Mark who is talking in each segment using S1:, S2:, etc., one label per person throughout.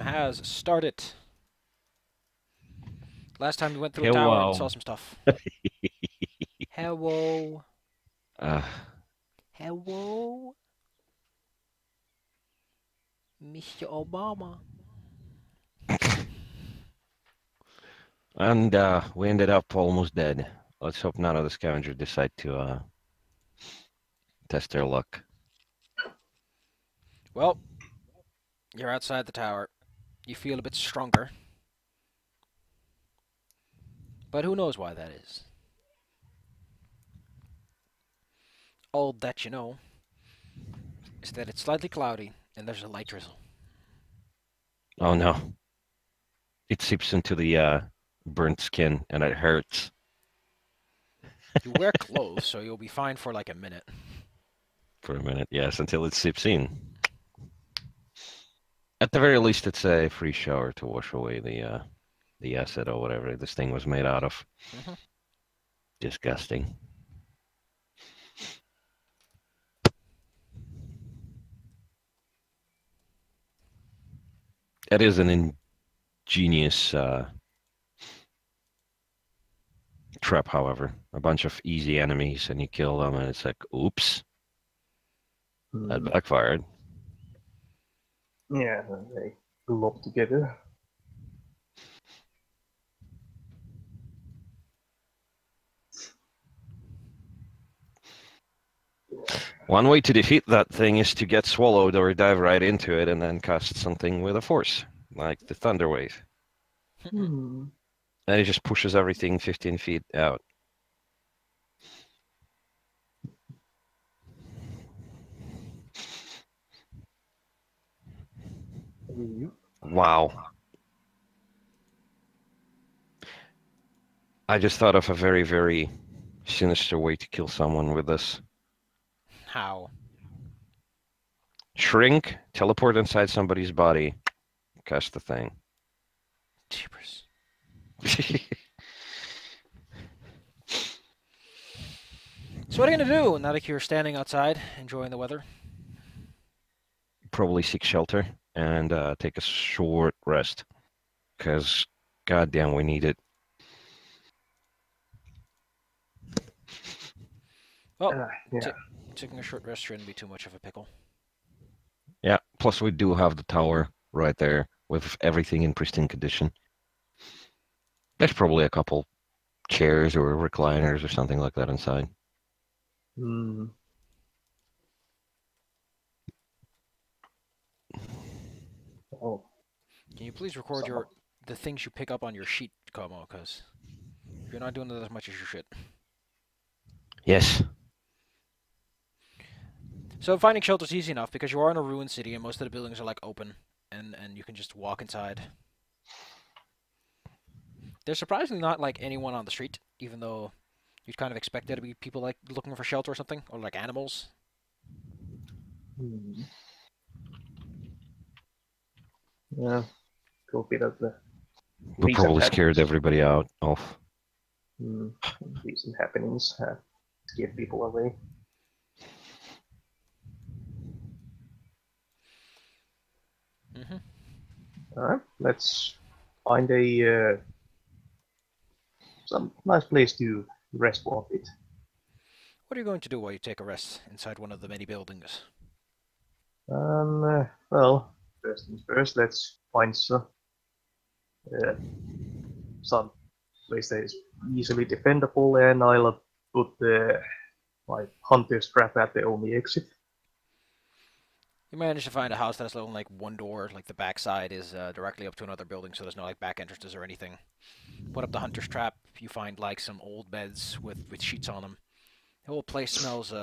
S1: has started. Last time we went through a tower and saw
S2: Hello.
S1: some stuff. Hello.
S2: Uh,
S1: Hello. Mr. Obama.
S2: and we ended up almost dead. Let's hope none of the scavengers decide to test their luck.
S1: Well, you're outside the tower. You feel a bit stronger. But who knows why that is. All that you know is that it's slightly cloudy and there's a light drizzle.
S2: Oh no. It seeps into the burnt skin and it hurts.
S1: You wear clothes, so you'll be fine for like a minute.
S2: For a minute, yes, until it seeps in. At the very least, it's a free shower to wash away the acid or whatever this thing was made out of.
S1: Mm-hmm.
S2: Disgusting. It is an ingenious trap, however. A bunch of easy enemies and you kill them and it's like, oops, that backfired.
S3: Yeah, they glob together.
S2: One way to defeat that thing is to get swallowed or dive right into it and then cast something with a force, like the Thunder Wave.
S3: Hmm.
S2: And it just pushes everything 15 feet out.
S3: Yep.
S2: Wow. I just thought of a very, very sinister way to kill someone with this.
S1: How?
S2: Shrink, teleport inside somebody's body, cast the thing.
S1: Jeepers. So what are you gonna do now that you're standing outside enjoying the weather?
S2: Probably seek shelter and take a short rest. Because, goddamn, we need it.
S1: Well,
S3: Yeah.
S1: taking a short rest shouldn't be too much of a pickle.
S2: Yeah, plus we do have the tower right there with everything in pristine condition. There's probably a couple chairs or recliners or something like that inside.
S3: Hmm. Oh,
S1: Can you please record the things you pick up on your sheet, Como? Because you're not doing that as much as you should.
S2: Yes.
S1: So finding shelter is easy enough because you are in a ruined city and most of the buildings are like open and you can just walk inside. There's surprisingly not like anyone on the street, even though you'd kind of expect there to be people like looking for shelter or something, or like animals.
S3: hmm. Yeah. Go bit of the
S2: We
S3: recent
S2: probably scared
S3: happenings.
S2: everybody out off.
S3: Recent happenings scared people away.
S1: Mm-hmm.
S3: Alright, let's find a some nice place to rest for a bit.
S1: What are you going to do while you take a rest inside one of the many buildings?
S3: Well, first things first, let's find some place that is easily defendable, and I'll put the like hunter's trap at the only exit.
S1: You manage to find a house that has only like one door, like the back side is directly up to another building, so there's no like back entrances or anything. Put up the hunter's trap. You find like some old beds with sheets on them. The whole place smells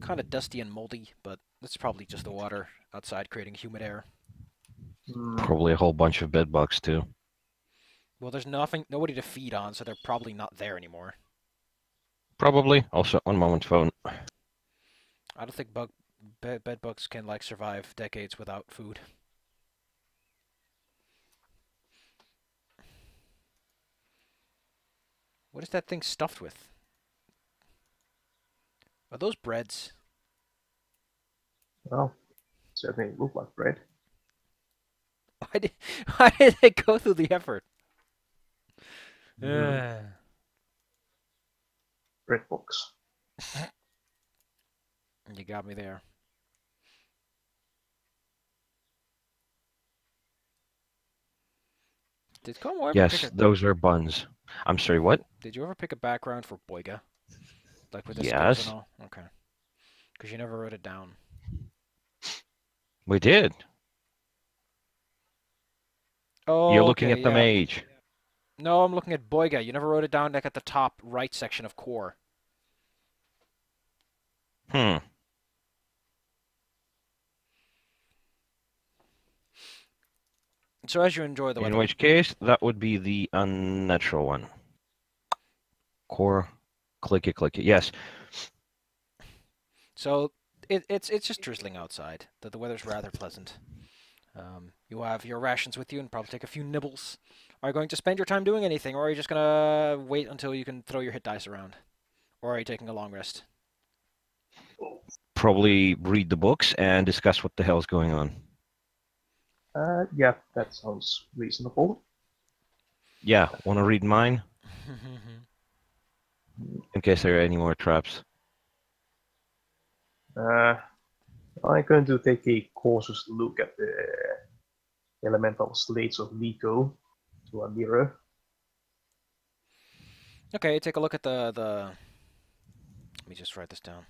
S1: kind of dusty and moldy, but that's probably just the water outside creating humid air.
S3: Hmm.
S2: Probably a whole bunch of bed bugs too.
S1: Well, there's nobody to feed on, so they're probably not there anymore.
S2: Probably. Also, one moment, phone.
S1: I don't think bed bugs can like survive decades without food. What is that thing stuffed with? Are those breads?
S3: Well, certainly look like bread.
S1: Why did why did they go through the effort?
S3: Mhm. Red box.
S1: You got me there. Did Como ever pick
S2: Yes,
S1: a
S2: those are buns. I'm sorry, what?
S1: Did you ever pick a background for Boiga? Like with the skills and
S2: Yes,
S1: all? Okay. Because you never wrote it down.
S2: we did. You're
S1: Oh,
S2: looking
S1: okay,
S2: at the
S1: yeah.
S2: mage.
S1: No, I'm looking at Boiga. You never wrote it down like at the top right section of core.
S2: Hmm.
S1: So as you enjoy the
S2: In
S1: weather,
S2: which case, that would be the unnatural one. Core, clicky, clicky. Yes.
S1: so it's just drizzling outside. The weather's rather pleasant. You have your rations with you and probably take a few nibbles. Are you going to spend your time doing anything, or are you just gonna wait until you can throw your hit dice around? Or are you taking a long rest?
S2: Probably read the books and discuss what the hell's going on.
S3: Yeah, that sounds reasonable.
S2: Yeah, want to read mine? In case there are any more traps.
S3: I'm going to take a cautious look at the elemental slates of Liko to a mirror.
S1: Okay, take a look at the. Let me just write this down.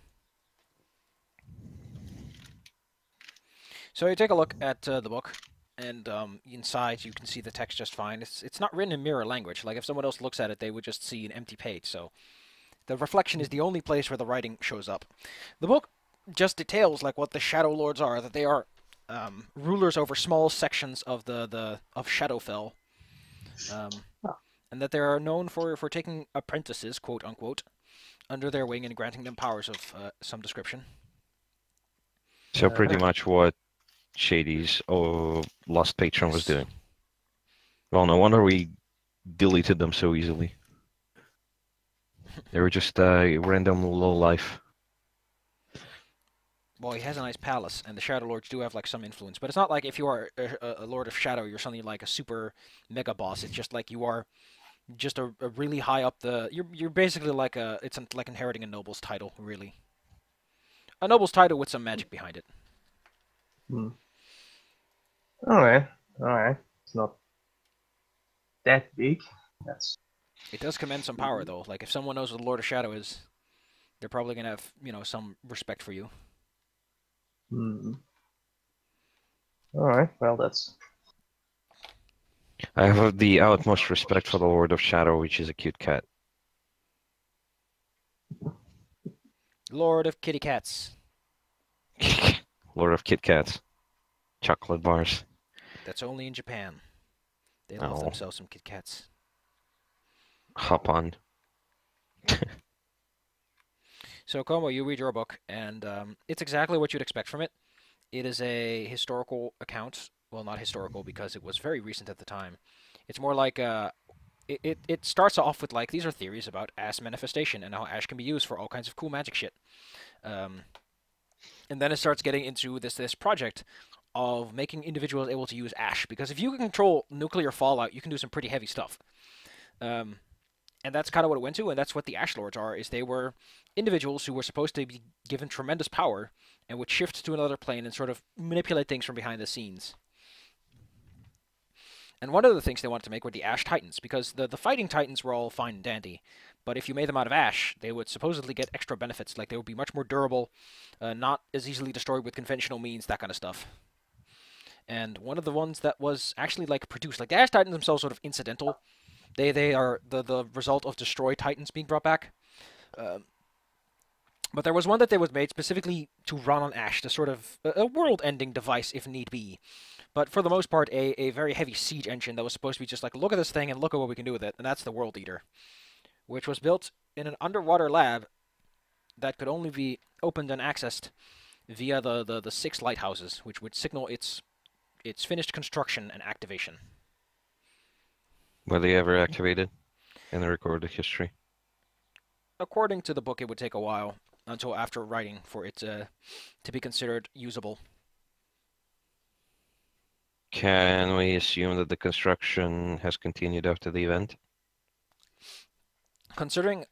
S1: So you take a look at the book, and inside you can see the text just fine. It's not written in mirror language. Like if someone else looks at it, they would just see an empty page. So the reflection is the only place where the writing shows up. The book just details like what the Shadow Lords are. That they are rulers over small sections of of Shadowfell, um, and that they are known for taking apprentices, quote unquote, under their wing and granting them powers of some description.
S2: So pretty
S3: Uh,
S2: much what Shady's Lost Patron was
S1: Yes.
S2: doing. Well, no wonder we deleted them so easily. They were just random low life.
S1: Well, he has a nice palace, and the Shadow Lords do have like some influence. But it's not like if you are a Lord of Shadow, you're suddenly like a super mega boss. It's just like you are just a really high up the. You're basically like like inheriting a noble's title, really. A noble's title with some magic behind it.
S3: hmm. Alright, alright. It's not that big. That's
S1: It does command some power though. Like if someone knows what the Lord of Shadow is, they're probably gonna have some respect for you.
S3: hmm. Alright, well that's
S2: I have the utmost respect for the Lord of Shadow, which is a cute cat.
S1: Lord of Kitty Cats.
S2: Lord of Kit Kats. Chocolate bars.
S1: That's only in Japan. They love
S2: Oh,
S1: themselves some Kit Kats.
S2: hop on.
S1: So Como, you read your book, and it's exactly what you'd expect from it. It is a historical account. Well, not historical because it was very recent at the time. It's more like it starts off with like these are theories about ash manifestation and how ash can be used for all kinds of cool magic shit. Um, and then it starts getting into this project of making individuals able to use ash because if you can control nuclear fallout, you can do some pretty heavy stuff. Um, and that's kind of what it went to, and that's what the Ash Lords are. Is they were individuals who were supposed to be given tremendous power and would shift to another plane and sort of manipulate things from behind the scenes. And one of the things they wanted to make were the Ash Titans, because the fighting Titans were all fine and dandy, but if you made them out of ash, they would supposedly get extra benefits, like they would be much more durable, not as easily destroyed with conventional means, that kind of stuff. And one of the ones that was actually like produced, like the Ash Titans themselves, sort of incidental. They are the result of destroyed Titans being brought back. Um, but there was one that they was made specifically to run on Ash, to sort of a world-ending device if need be. But for the most part, a very heavy siege engine that was supposed to be just like, look at this thing and look at what we can do with it, and that's the World Eater, which was built in an underwater lab that could only be opened and accessed via the six lighthouses, which would signal its finished construction and activation.
S2: Were they ever activated in the recorded history?
S1: According to the book, it would take a while until after writing for it to be considered usable.
S2: Can we assume that the construction has continued after the event?
S1: Considering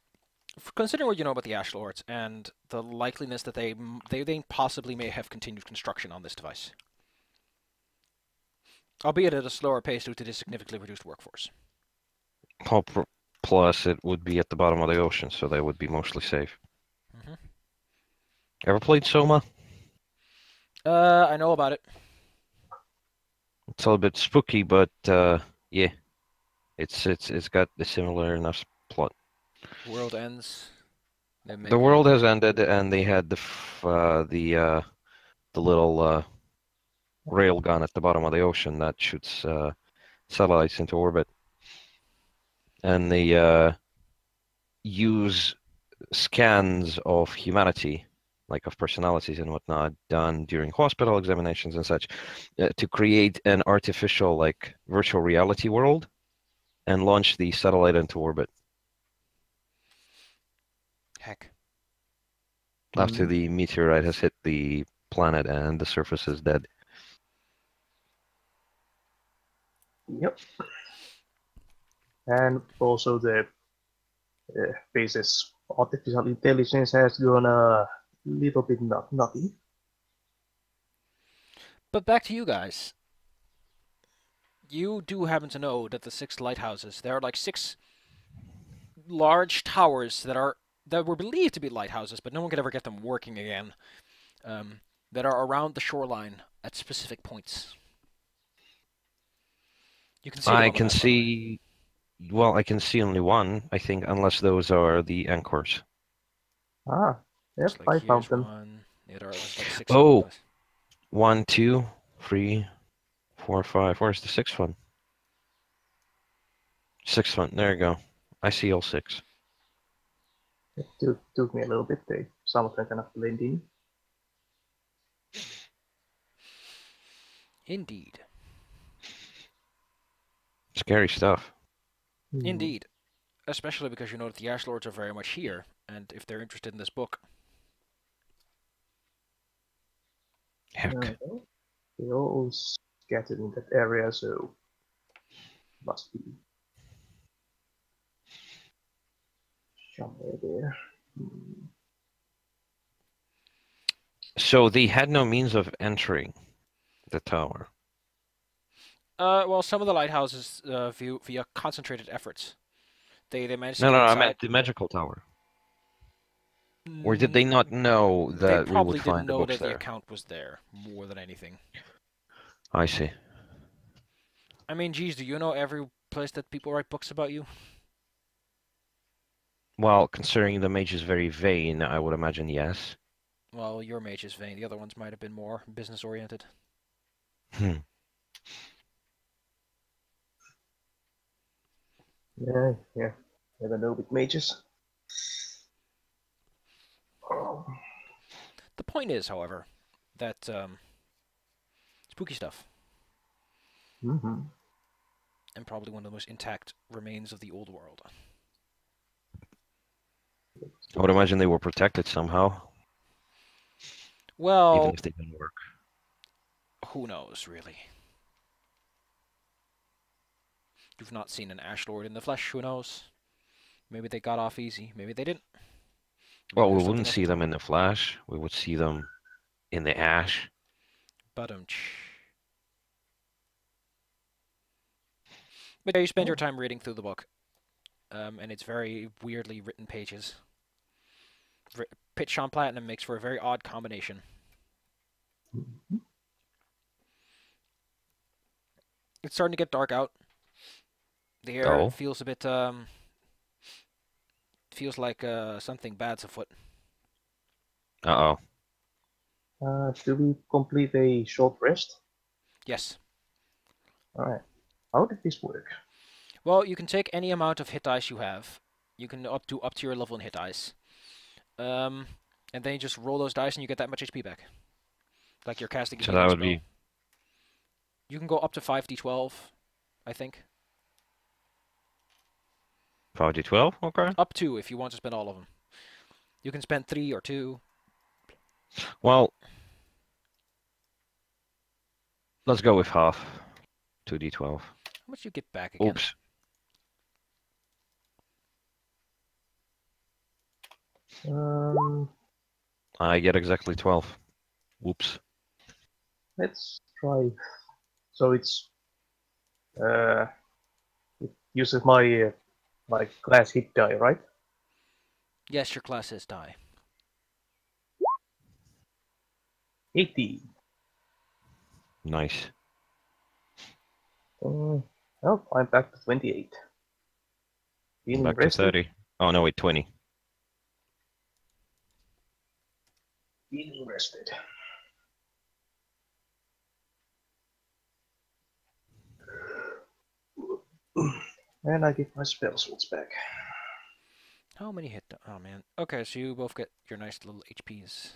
S1: what you know about the Ash Lords and the likeliness that they possibly may have continued construction on this device, albeit at a slower pace due to the significantly reduced workforce.
S2: Plus, it would be at the bottom of the ocean, so they would be mostly safe.
S1: Mm-hmm.
S2: Ever played Soma?
S1: I know about it.
S2: It's a little bit spooky, but yeah, it's got a similar enough plot.
S1: World ends.
S2: The world has ended, and they had the little rail gun at the bottom of the ocean that shoots satellites into orbit, and they use scans of humanity, like of personalities and whatnot, done during hospital examinations and such, to create an artificial, like, virtual reality world, and launch the satellite into orbit
S1: Heck.
S2: after the meteorite has hit the planet and the surface is dead.
S3: Yep. And also the base's artificial intelligence has gone a little bit nutty.
S1: But back to you guys. You do happen to know that the 6 lighthouses, there are like 6 large towers that were believed to be lighthouses, but no one could ever get them working again, that are around the shoreline at specific points. You can see them on
S2: I
S1: the
S2: can
S1: map, by the way.
S2: see. Well, I can see only one, I think, unless those are the anchors.
S3: Ah, yep,
S1: It's like
S3: I found
S1: here's
S3: them.
S1: one. Yeah, there are like 6
S2: Oh.
S1: of them.
S2: 1, 2, 3, 4, 5. Where's the 6th one? 6th one. There you go. I see all 6.
S3: It took me a little bit. Some of them kind of blend in.
S1: Indeed.
S2: Scary stuff.
S1: Indeed. Especially because you know that the Ash Lords are very much here, and if they're interested in this book.
S2: Heck.
S3: They're all scattered in that area, so must be somewhere there.
S2: So they had no means of entering the tower.
S1: Well, some of the lighthouses via concentrated efforts. They managed to
S2: No,
S1: get
S2: I
S1: inside.
S2: meant the magical tower. Or did they not know
S1: They
S2: that we
S1: probably
S2: would
S1: didn't
S2: find the
S1: know
S2: books
S1: that the
S2: there?
S1: account was there, more than anything.
S2: I see.
S1: I mean, geez, do you know every place that people write books about you?
S2: Well, considering the mage is very vain, I would imagine yes.
S1: Well, your mage is vain. The other ones might have been more business-oriented.
S2: Hmm.
S3: Yeah. Never know with mages.
S1: The point is, however, that spooky stuff,
S3: Mm-hmm.
S1: and probably one of the most intact remains of the old world.
S2: I would imagine they were protected somehow,
S1: Well,
S2: even if they didn't work.
S1: who knows, really? You've not seen an Ash Lord in the flesh, who knows? Maybe they got off easy, maybe they didn't. Maybe
S2: Well, we
S1: there's something
S2: wouldn't
S1: else
S2: see
S1: to
S2: them in the flash. We would see them in the ash.
S1: But yeah, you spend your time reading through the book, and it's very weirdly written pages. Pitch on Platinum makes for a very odd combination. It's starting to get dark out. The air feels a bit, feels like something bad's afoot.
S2: Uh-oh.
S3: Do we complete a short rest?
S1: Yes.
S3: Alright. How did this work?
S1: Well, you can take any amount of hit dice you have. You can up to your level in hit dice. And then you just roll those dice and you get that much HP back. Like you're casting a
S2: So that would
S1: spell.
S2: be...
S1: You can go up to 5d12, I think.
S2: 5d12? Okay.
S1: Up to, if you want to spend all of them. You can spend 3 or 2.
S2: Well, let's go with half. 2d12.
S1: How much do you get back again?
S2: Oops. I get exactly 12. Whoops.
S3: Let's try. So it's it uses my like class hit die, right?
S1: Yes, your class is die.
S3: 80.
S2: Nice.
S3: Well, I'm back to 28. Feeling
S2: Back to
S3: rested.
S2: 30. Oh, no, wait, 20.
S3: Feeling rested. And I get my spell slots back.
S1: How many hit? Oh man. Okay, so you both get your nice little HPs.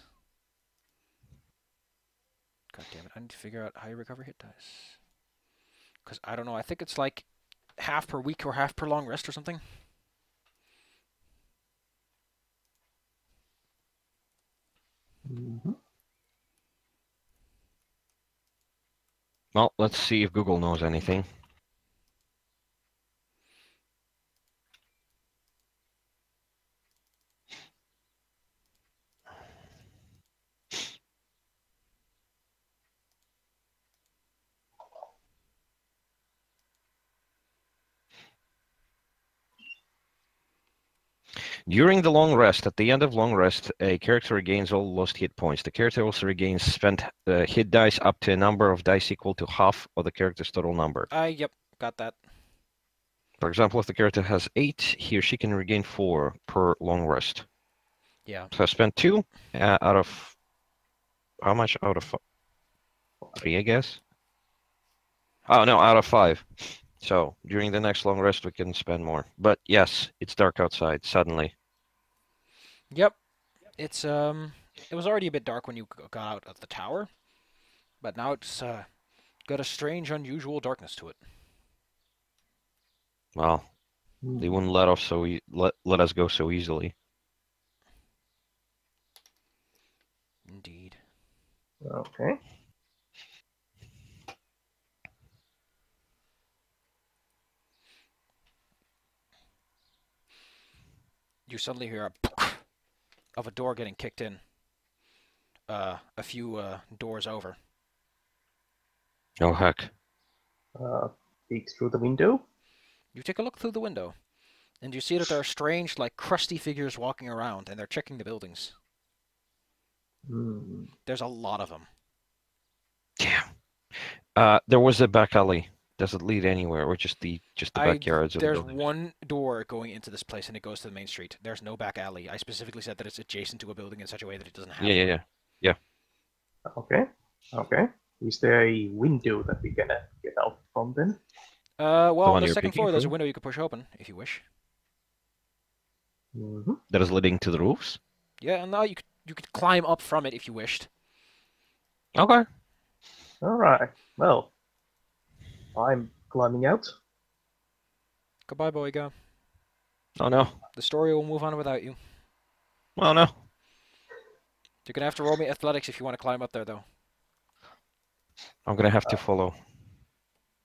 S1: God damn it! I need to figure out how you recover hit dice. Cause I don't know. I think it's like half per week or half per long rest or something.
S3: Mm-hmm.
S2: Well, let's see if Google knows anything. During the long rest, at the end of long rest, a character regains all lost hit points. The character also regains spent hit dice up to a number of dice equal to half of the character's total number.
S1: Yep, got that.
S2: For example, if the character has 8, he or she can regain 4 per long rest.
S1: Yeah.
S2: So I spent 2 out of... How much out of 3, I guess? Oh, no, out of 5. So during the next long rest, we can spend more. But yes, it's dark outside, suddenly.
S1: Yep. It's it was already a bit dark when you got out of the tower, but now it's got a strange, unusual darkness to it.
S2: Well, they wouldn't let us let us go so easily.
S1: Indeed.
S3: Okay.
S1: You suddenly hear a of a door getting kicked in. A few doors over.
S2: Oh heck.
S3: Peek through the window.
S1: You take a look through the window, and you see that there are strange, like crusty figures walking around, and they're checking the buildings.
S3: Hmm.
S1: There's a lot of them.
S2: Damn. There was a back alley. Does it lead anywhere, or just the backyards of the
S1: There's
S2: buildings?
S1: one door going into this place, and it goes to the main street. There's no back alley. I specifically said that it's adjacent to a building in such a way that it doesn't have.
S2: Yeah.
S3: Okay. Okay. Is there a window that we can get out from then?
S1: Well, on
S2: one
S1: the
S2: you're
S1: second
S2: peeking
S1: floor, there's a
S2: through?
S1: window you can push open if you wish.
S3: Mm-hmm.
S2: That is leading to the roofs?
S1: Yeah, and now you could climb up from it if you wished.
S2: Okay.
S3: All right. Well, I'm climbing out.
S1: Goodbye, Boyga.
S2: Oh no.
S1: The story will move on without you.
S2: Oh no.
S1: You're gonna have to roll me athletics if you want to climb up there, though.
S2: I'm gonna have to follow.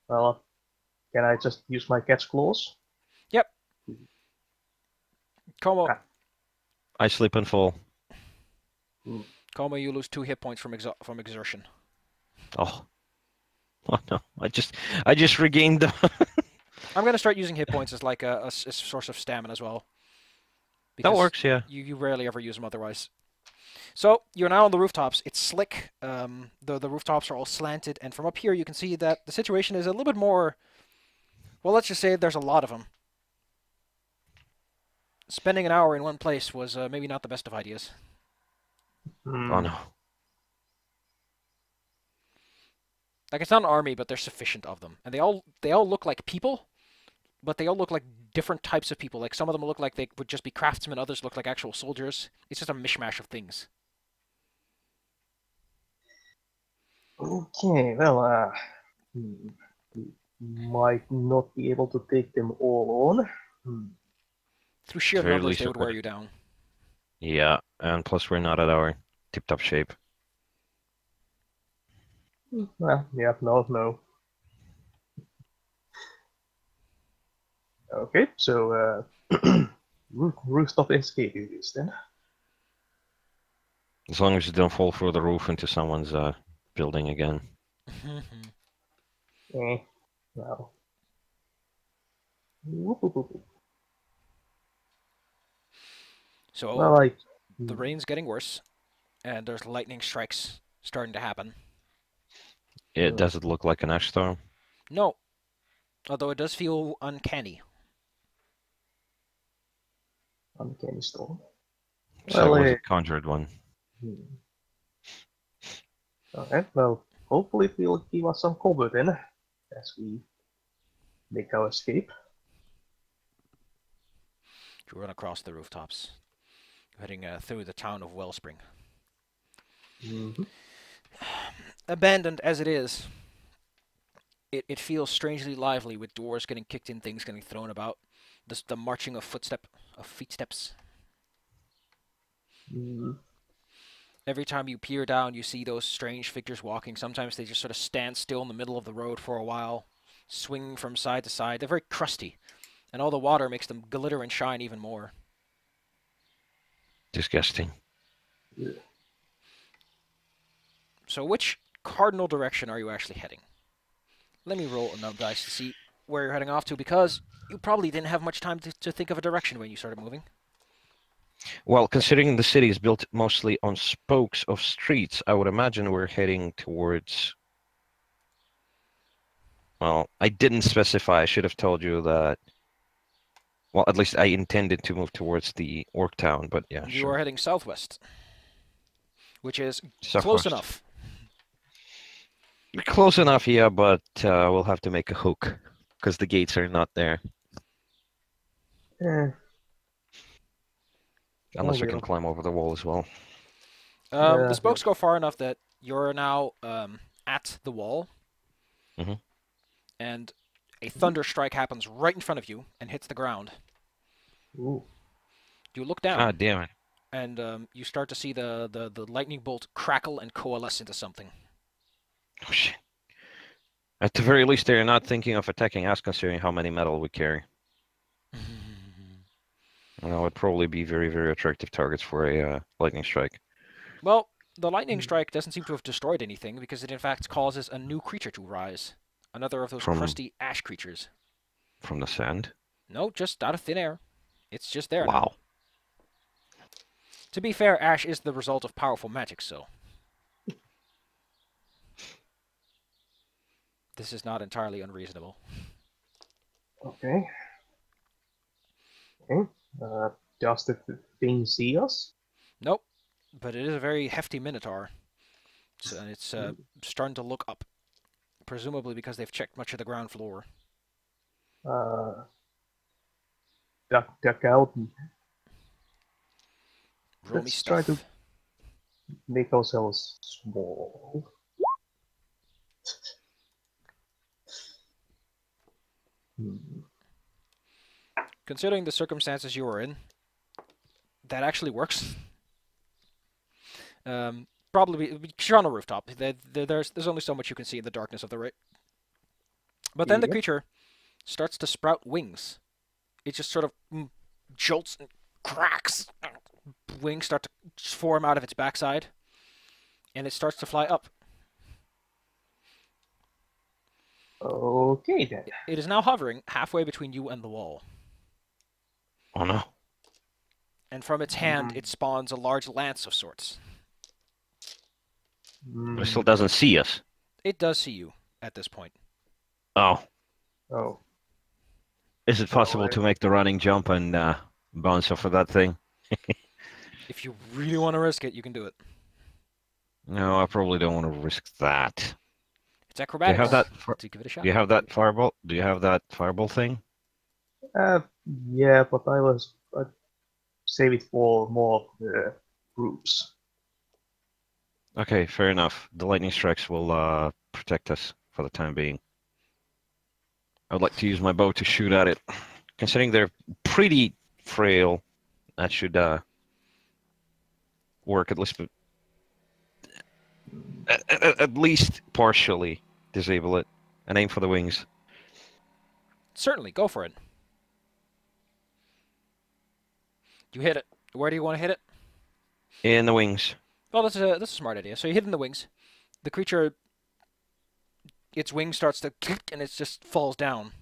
S3: Well, can I just use my cat's claws?
S1: Yep. Como,
S2: I slip and fall.
S1: you lose 2 hit points from exertion.
S2: Oh. Oh no. I just regained them.
S1: I'm gonna start using hit points as like a source of stamina as well.
S2: That works, yeah.
S1: You rarely ever use them otherwise. So you're now on the rooftops. It's slick. The rooftops are all slanted, and from up here you can see that the situation is a little bit more. Well, let's just say there's a lot of them. Spending an hour in one place was maybe not the best of ideas.
S2: Oh no.
S1: Like, it's not an army, but there's sufficient of them, and they all look like people, but they all look like different types of people. Like, some of them look like they would just be craftsmen, others look like actual soldiers. It's just a mishmash of things.
S3: Okay, well, we might not be able to take them all on.
S1: Through sheer
S2: Very
S1: numbers,
S2: least
S1: they would
S2: of
S1: wear
S2: it.
S1: you down.
S2: Yeah, and plus we're not at our tip-top shape.
S3: Well, yeah, no. Okay, so rooftop escape it is then.
S2: As long as you don't fall through the roof into someone's building again.
S3: Well. Whoop, whoop, whoop.
S1: So
S3: Well,
S1: the rain's getting worse, and there's lightning strikes starting to happen.
S2: Does it look like an ash storm?
S1: No, although it does feel uncanny.
S3: uncanny storm.
S2: So
S3: Well,
S2: it was a conjured one.
S3: Alright, well, hopefully it will give us some cover then, as we make our escape.
S1: You run across the rooftops, heading through the town of Wellspring. Abandoned as it is, it feels strangely lively, with doors getting kicked in, things getting thrown about, the marching of feet-steps. Every time you peer down, you see those strange figures walking. Sometimes they just sort of stand still in the middle of the road for a while, swinging from side to side. They're very crusty, and all the water makes them glitter and shine even more.
S2: Disgusting.
S3: Yeah.
S1: So which cardinal direction are you actually heading? Let me roll enough dice to see where you're heading off to, because you probably didn't have much time to think of a direction when you started moving.
S2: Well, considering the city is built mostly on spokes of streets, I would imagine we're heading towards... Well, I didn't specify. I should have told you that... Well, at least I intended to move towards the Orc Town, but yeah,
S1: You
S2: sure.
S1: are heading southwest, which is
S2: Southwest.
S1: close enough.
S2: Close enough, yeah, but we'll have to make a hook, because the gates are not there. Unless we can climb over the wall as well.
S1: The spokes go far enough that you're now at the wall, and a thunder strike happens right in front of you and hits the ground.
S3: Ooh.
S1: You look down.
S2: Ah, damn it.
S1: And you start to see the lightning bolt crackle and coalesce into something.
S2: Oh, shit. At the very least, they're not thinking of attacking us, considering how many metal we carry. Well, would probably be very, very attractive targets for a lightning strike.
S1: Well, the lightning strike doesn't seem to have destroyed anything, because it in fact causes a new creature to rise. Another of those crusty ash creatures.
S2: From the sand?
S1: No, just out of thin air. It's just there now.
S2: Wow.
S1: To be fair, ash is the result of powerful magic, so... This is not entirely unreasonable.
S3: Okay. Does the thing see us?
S1: Nope, but it is a very hefty minotaur. So, and it's starting to look up. Presumably because they've checked much of the ground floor.
S3: Duck out.
S1: Roll me
S3: Let's
S1: stuff.
S3: try to make ourselves small.
S1: Considering the circumstances you were in, that actually works. Probably you're on a rooftop. There's only so much you can see in the darkness of the rain. But then the creature starts to sprout wings. It just sort of jolts and cracks. Wings start to form out of its backside, and it starts to fly up.
S3: Okay then.
S1: It is now hovering halfway between you and the wall.
S2: Oh no.
S1: And from its hand, it spawns a large lance of sorts.
S2: But it still doesn't see us.
S1: It does see you at this point.
S2: Oh.
S3: Oh.
S2: Is it possible to make the running jump and bounce off of that thing?
S1: If you really want to risk it, you can do it.
S2: No, I probably don't want to risk that.
S1: It's acrobatics.
S2: Do you have that?
S1: To give it a shot.
S2: Do you have that fireball? Do you have that fireball thing?
S3: Yeah, but I'd save it for more of the groups.
S2: Okay, fair enough. The lightning strikes will protect us for the time being. I would like to use my bow to shoot at it. Considering they're pretty frail, that should work at least partially disable it and aim for the wings.
S1: Certainly, go for it. You hit it. Where do you want to hit it?
S2: In the wings.
S1: Well, that's a smart idea. So you hit it in the wings. The creature, its wings starts to click and it just falls down.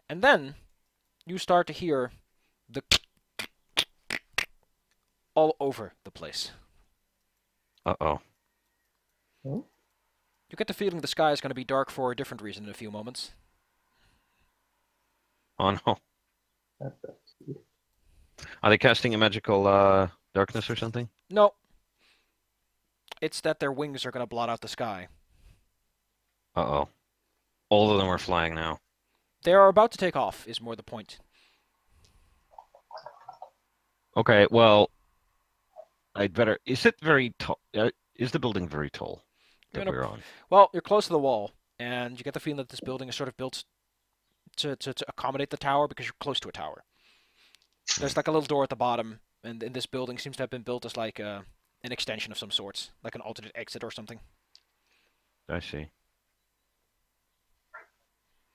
S1: And then you start to hear the all over the place.
S2: Uh-oh.
S3: Hmm?
S1: You get the feeling the sky is going to be dark for a different reason in a few moments.
S2: Oh no.
S3: That's good.
S2: Are they casting a magical darkness or something?
S1: No. It's that their wings are going to blot out the sky.
S2: Uh-oh. All of them are flying now.
S1: They are about to take off, is more the point.
S2: Okay, well, I'd better... Is it very tall? Is the building very tall that we're on?
S1: Well, you're close to the wall, and you get the feeling that this building is sort of built to accommodate the tower because you're close to a tower. There's like a little door at the bottom, and this building seems to have been built as like an extension of some sorts, like an alternate exit or something.
S2: I see.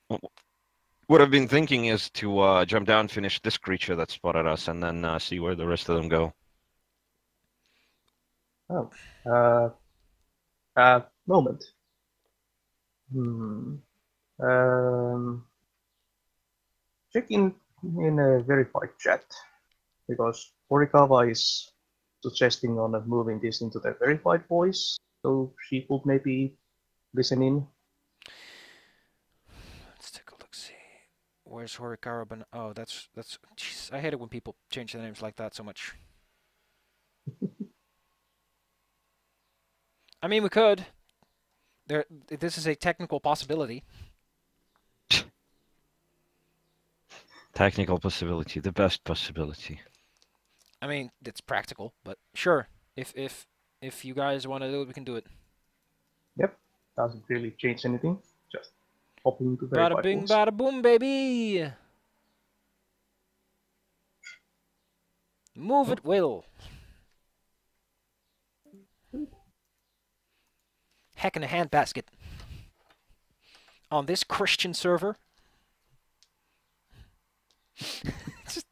S2: What I've been thinking is to jump down, finish this creature that spotted us, and then see where the rest of them go.
S3: Oh. Moment. Check in a verified chat, because Horikawa is suggesting on moving this into the verified voice, so she could maybe listen in.
S1: Let's take a look. See, where's Horikawa? Oh, that's. Jeez, I hate it when people change their names like that so much. I mean, we could. This is a technical possibility.
S2: Technical possibility, the best possibility.
S1: I mean, it's practical, but sure. If you guys want to do it, we can do it.
S3: Yep, doesn't really change anything. Just hopping into verified
S1: Bada bing,
S3: voice.
S1: bada boom, baby. Move it, Will. Heck in a handbasket. On this Christian server.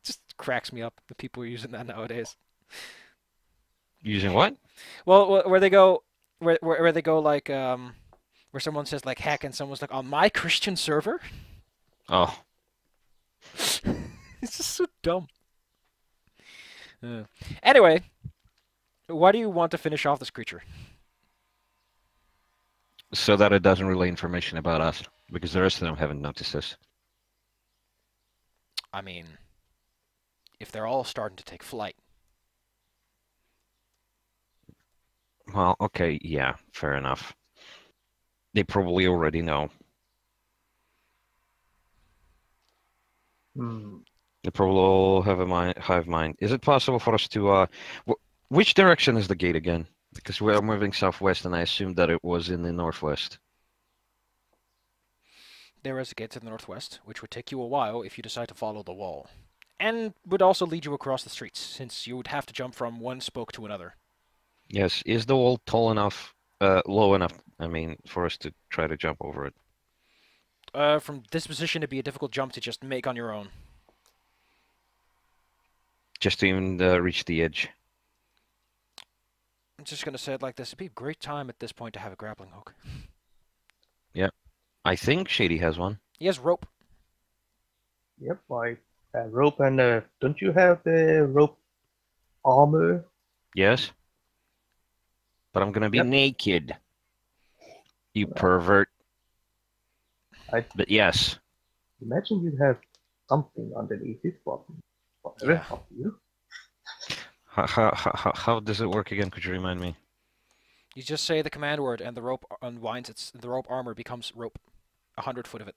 S1: just cracks me up that people are using that nowadays.
S2: Using what?
S1: Well, where they go, where they go like where someone says like heck and someone's like on my Christian server.
S2: Oh.
S1: It's just so dumb. Anyway, why do you want to finish off this creature?
S2: So that it doesn't relay information about us, because the rest of them haven't noticed this.
S1: I mean, if they're all starting to take flight.
S2: Well, okay, yeah, fair enough. They probably already know. They probably all have a hive mind. Is it possible for us to... which direction is the gate again? Because we are moving southwest, and I assumed that it was in the northwest.
S1: There is a gate to the northwest, which would take you a while if you decide to follow the wall. And would also lead you across the streets, since you would have to jump from one spoke to another.
S2: Yes, is the wall tall enough, low enough, I mean, for us to try to jump over it?
S1: From this position, it'd be a difficult jump to just make on your own.
S2: Just to even reach the edge.
S1: I'm just gonna say it like this: it'd be a great time at this point to have a grappling hook.
S2: Yeah, I think Shady has one.
S1: He has rope.
S3: Yep, I have rope, and don't you have the rope armor?
S2: Yes. But I'm gonna be naked. You pervert. But yes.
S3: Imagine you'd have something underneath it, but whatever,
S1: Yeah.
S3: up to you.
S2: How does it work again? Could you remind me?
S1: You just say the command word, and the rope unwinds. The rope armor becomes rope. 100 foot of it.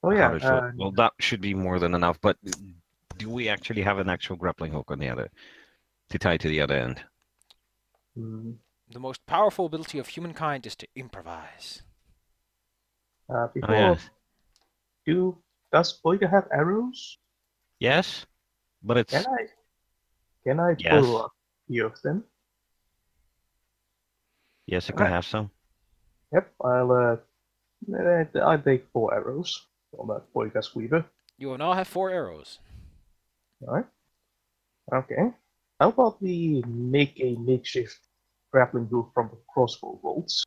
S3: Oh yeah.
S2: 100 foot. Well, that should be more than enough. But do we actually have an actual grappling hook on the other to tie to the other end?
S1: The most powerful ability of humankind is to improvise.
S3: Before, does Boyka have arrows?
S2: Yes, but it's...
S3: Can I
S2: Yes.
S3: pull a few of them?
S2: Yes, it can have some.
S3: Yep, I'll take 4 arrows from that Boyka's weaver.
S1: You will now have 4 arrows.
S3: Alright. Okay. How about we make a makeshift grappling hook from the crossbow bolts?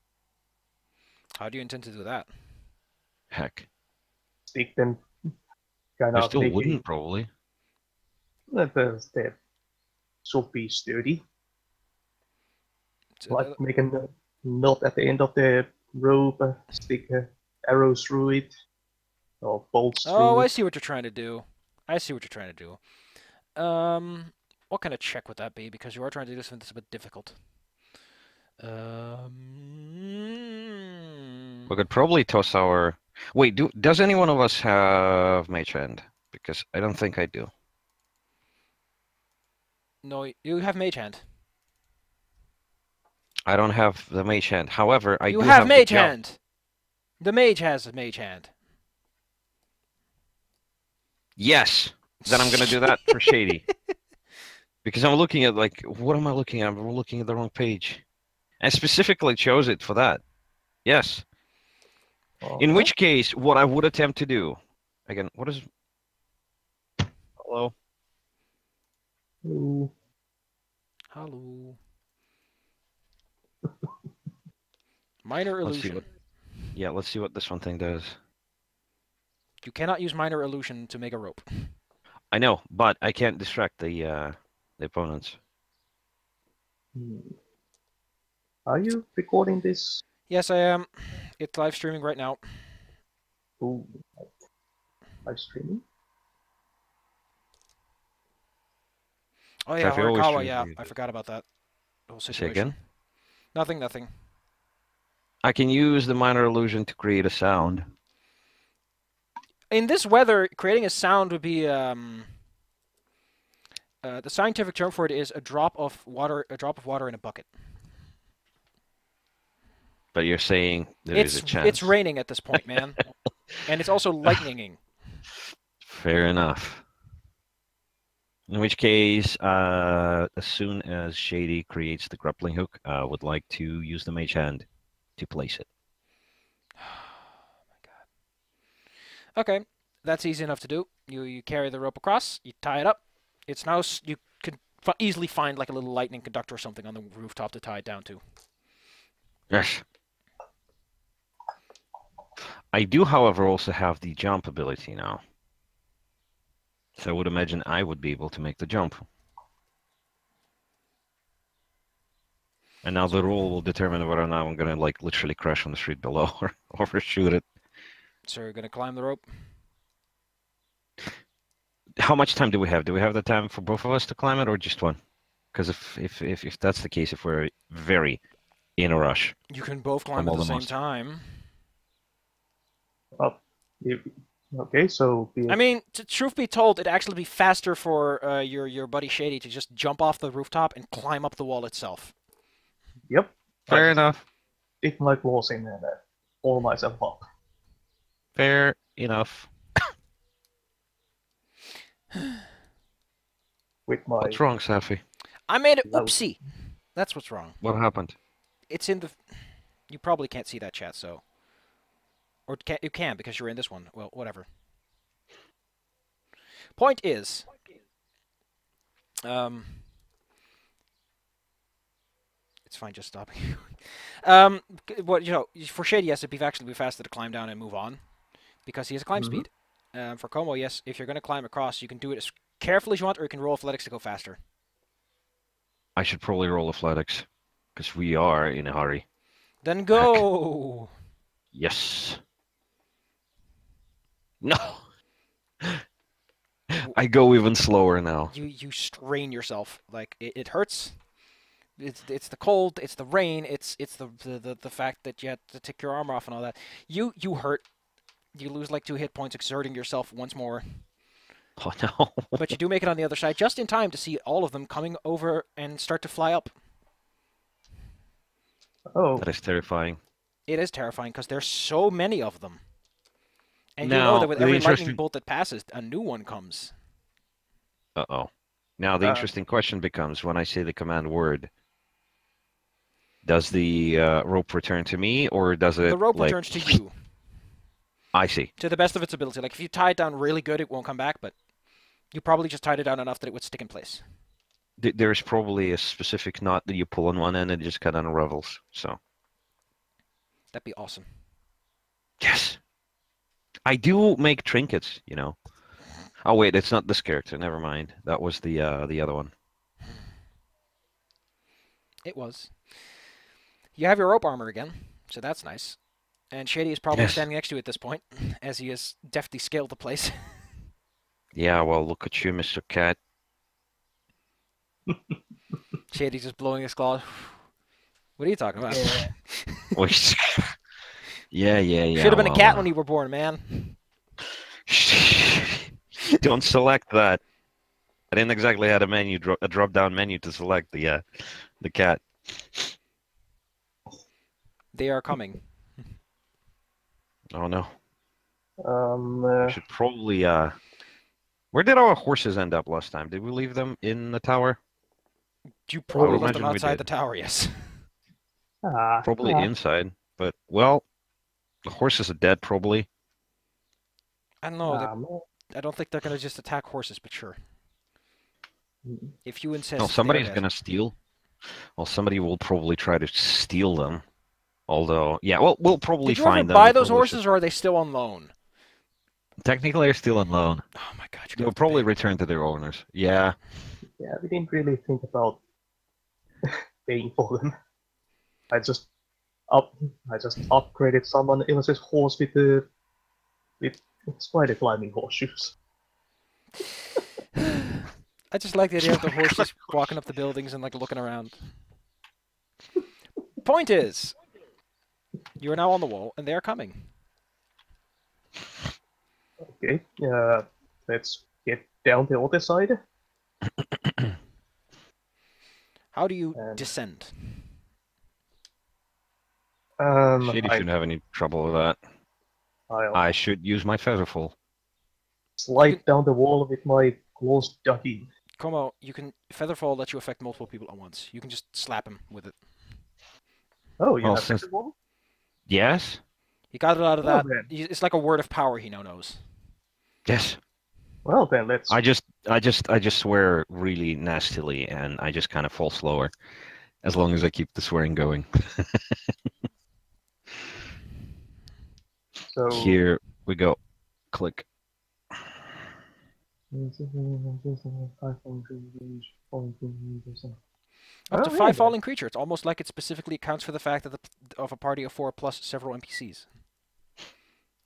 S1: How do you intend to do that?
S2: Heck.
S3: Stick them kind
S2: They're
S3: of
S2: still
S3: make
S2: wooden, probably.
S3: they should be sturdy.
S1: It's
S3: Like make a knot at the end of the rope, stick arrows through it, or bolts
S1: Oh,
S3: through
S1: I
S3: it.
S1: see what you're trying to do. I see what you're trying to do. What kind of check would that be? Because you are trying to do something that's a bit difficult.
S2: We could probably toss our... Wait, does any one of us have Mage Hand? Because I don't think I do.
S1: No, you have Mage Hand.
S2: I don't have the Mage Hand. However, I
S1: You
S2: do
S1: have
S2: have
S1: Mage
S2: the jump.
S1: Hand! The Mage has a Mage Hand.
S2: Yes! Then I'm gonna do that for Shady. Because I'm looking at, like, what am I looking at? I'm looking at the wrong page. I specifically chose it for that. Yes. In which case, what I would attempt to do... Again, what is... Hello?
S3: Ooh.
S1: Hello. Minor
S2: Let's see
S1: Illusion.
S2: what... Yeah, let's see what this one thing does.
S1: You cannot use Minor Illusion to make a rope.
S2: I know, but I can't distract the opponents.
S3: Are you recording this?
S1: Yes, I am. It's live streaming right now.
S3: Ooh, live streaming?
S1: Oh yeah,
S2: Traffic always
S1: Horikawa,
S2: streams
S1: yeah.
S2: for you.
S1: I forgot about that. The whole
S2: Say
S1: situation.
S2: again?
S1: Nothing.
S2: I can use the minor illusion to create a sound.
S1: In this weather, creating a sound would be the scientific term for it is a drop of water in a bucket.
S2: But you're saying there is a chance.
S1: It's raining at this point, man. And it's also lightninging.
S2: Fair enough. In which case, as soon as Shady creates the grappling hook, I would like to use the Mage Hand to place it.
S1: Oh my god. Okay, that's easy enough to do. You carry the rope across, you tie it up. It's now you can easily find like a little lightning conductor or something on the rooftop to tie it down to.
S2: Yes. I do, however, also have the jump ability now. So I would imagine I would be able to make the jump. And now the roll will determine whether or not I'm gonna like literally crash on the street below or overshoot it.
S1: So you're gonna climb the rope.
S2: How much time do we have? Do we have the time for both of us to climb it, or just one? Because if that's the case, if we're very in a rush,
S1: You can both climb at the same time.
S3: Oh, okay, so...
S1: I mean, truth be told, it'd actually be faster for your buddy Shady to just jump off the rooftop and climb up the wall itself.
S3: Yep.
S2: fair enough.
S3: Stick my claws in and pull myself up.
S2: Fair enough.
S3: With my...
S2: What's wrong, Safi?
S1: I made an
S3: No.
S1: oopsie. That's what's wrong.
S2: What happened?
S1: It's in the... You probably can't see that chat, so... Or you can because you're in this one. Well, whatever. Point is... It's fine, just stopping. What for Shady, yes, it'd actually be faster to climb down and move on, because he has a climb speed. For Como, yes, if you're going to climb across, you can do it as carefully as you want, or you can roll athletics to go faster.
S2: I should probably roll athletics, because we are in a hurry.
S1: Then go!
S2: Yes. No! I go even slower now.
S1: You strain yourself. Like, it hurts. It's the cold, it's the rain, it's the fact that you had to take your armor off and all that. You hurt. You lose like 2 hit points exerting yourself once more.
S2: Oh no.
S1: But you do make it on the other side just in time to see all of them coming over and start to fly up.
S3: Oh,
S2: That is terrifying.
S1: It is terrifying because there's so many of them. And you
S2: Now,
S1: know that with
S2: the
S1: every
S2: interesting-
S1: lightning bolt that passes, a new one comes.
S2: Uh-oh. Now the interesting question becomes, when I say the command word, does the rope return to me, or does it...
S1: The rope
S2: like...
S1: returns to you.
S2: I see.
S1: To the best of its ability. Like, if you tie it down really good, it won't come back, but You probably just tied it down enough that it would stick in place.
S2: There's probably a specific knot that you pull on one end and it just kind of unravels. So
S1: That'd be awesome.
S2: yes, I do make trinkets. You know. Oh wait, it's not this character. Never mind. That was the other one.
S1: It was. You have your rope armor again, so that's nice. And Shady is probably
S2: Yes.
S1: standing next to you at this point, as he has deftly scaled the place.
S2: Yeah. Well, look at you, Mr. Cat.
S1: Shady's just blowing his claws. What are you talking about?
S3: Yeah.
S2: Wait. Yeah.
S1: Should have been a cat when you were born, man.
S2: Don't select that. I didn't exactly have a drop-down menu to select the cat.
S1: They are coming.
S2: Oh no.
S3: Um,
S2: Should probably Where did our horses end up last time? Did we leave them in the tower?
S1: You probably
S2: would
S1: left them
S2: imagine we
S1: outside
S2: did.
S1: the tower, yes.
S2: Probably
S3: yeah.
S2: inside. But well, the horses are dead probably.
S1: I don't know.
S3: No.
S1: I don't think they're going to just attack horses, but sure.
S3: Mm.
S1: If you insist.
S2: No,
S1: they are
S2: somebody's
S1: dead.
S2: gonna steal. Well, somebody will probably try to steal them. Although, yeah, well, we'll probably
S1: Did you ever
S2: find them.
S1: buy
S2: We'll
S1: those
S2: probably
S1: horses, or are they still on loan?
S2: Technically, they're still on loan.
S1: Oh my god, you're
S2: They'll
S1: going to
S2: probably
S1: pay.
S2: return to their owners. Yeah.
S3: Yeah, we didn't really think about paying for them. I just upgraded someone else's horse with spider climbing horseshoes.
S1: I just like the idea of the horses walking up the buildings and like looking around. Point is, you are now on the wall, and they are coming.
S3: Okay, let's get down the other side.
S1: How do you
S3: And-
S1: descend?
S2: Shady
S3: I,
S2: shouldn't have any trouble with that.
S3: I'll
S2: I should use my featherfall.
S3: slide down the wall with my closed ducky.
S1: Como, you can Featherfall lets you affect multiple people at once. You can just slap him with it.
S3: Oh, you
S2: Well,
S3: have
S2: since-
S3: the wall?
S2: Yes?
S1: He got it out of
S3: Oh,
S1: that.
S3: man.
S1: It's like a word of power he now knows.
S2: Yes.
S3: Well then, let's.
S2: I just swear really nastily, and I just kind of fall slower, as long as I keep the swearing going.
S3: So
S2: Here we go. Click.
S1: Up to
S3: Oh,
S1: 5
S3: really?
S1: falling creature. It's almost like it specifically accounts for the fact that of a party of 4 plus several NPCs.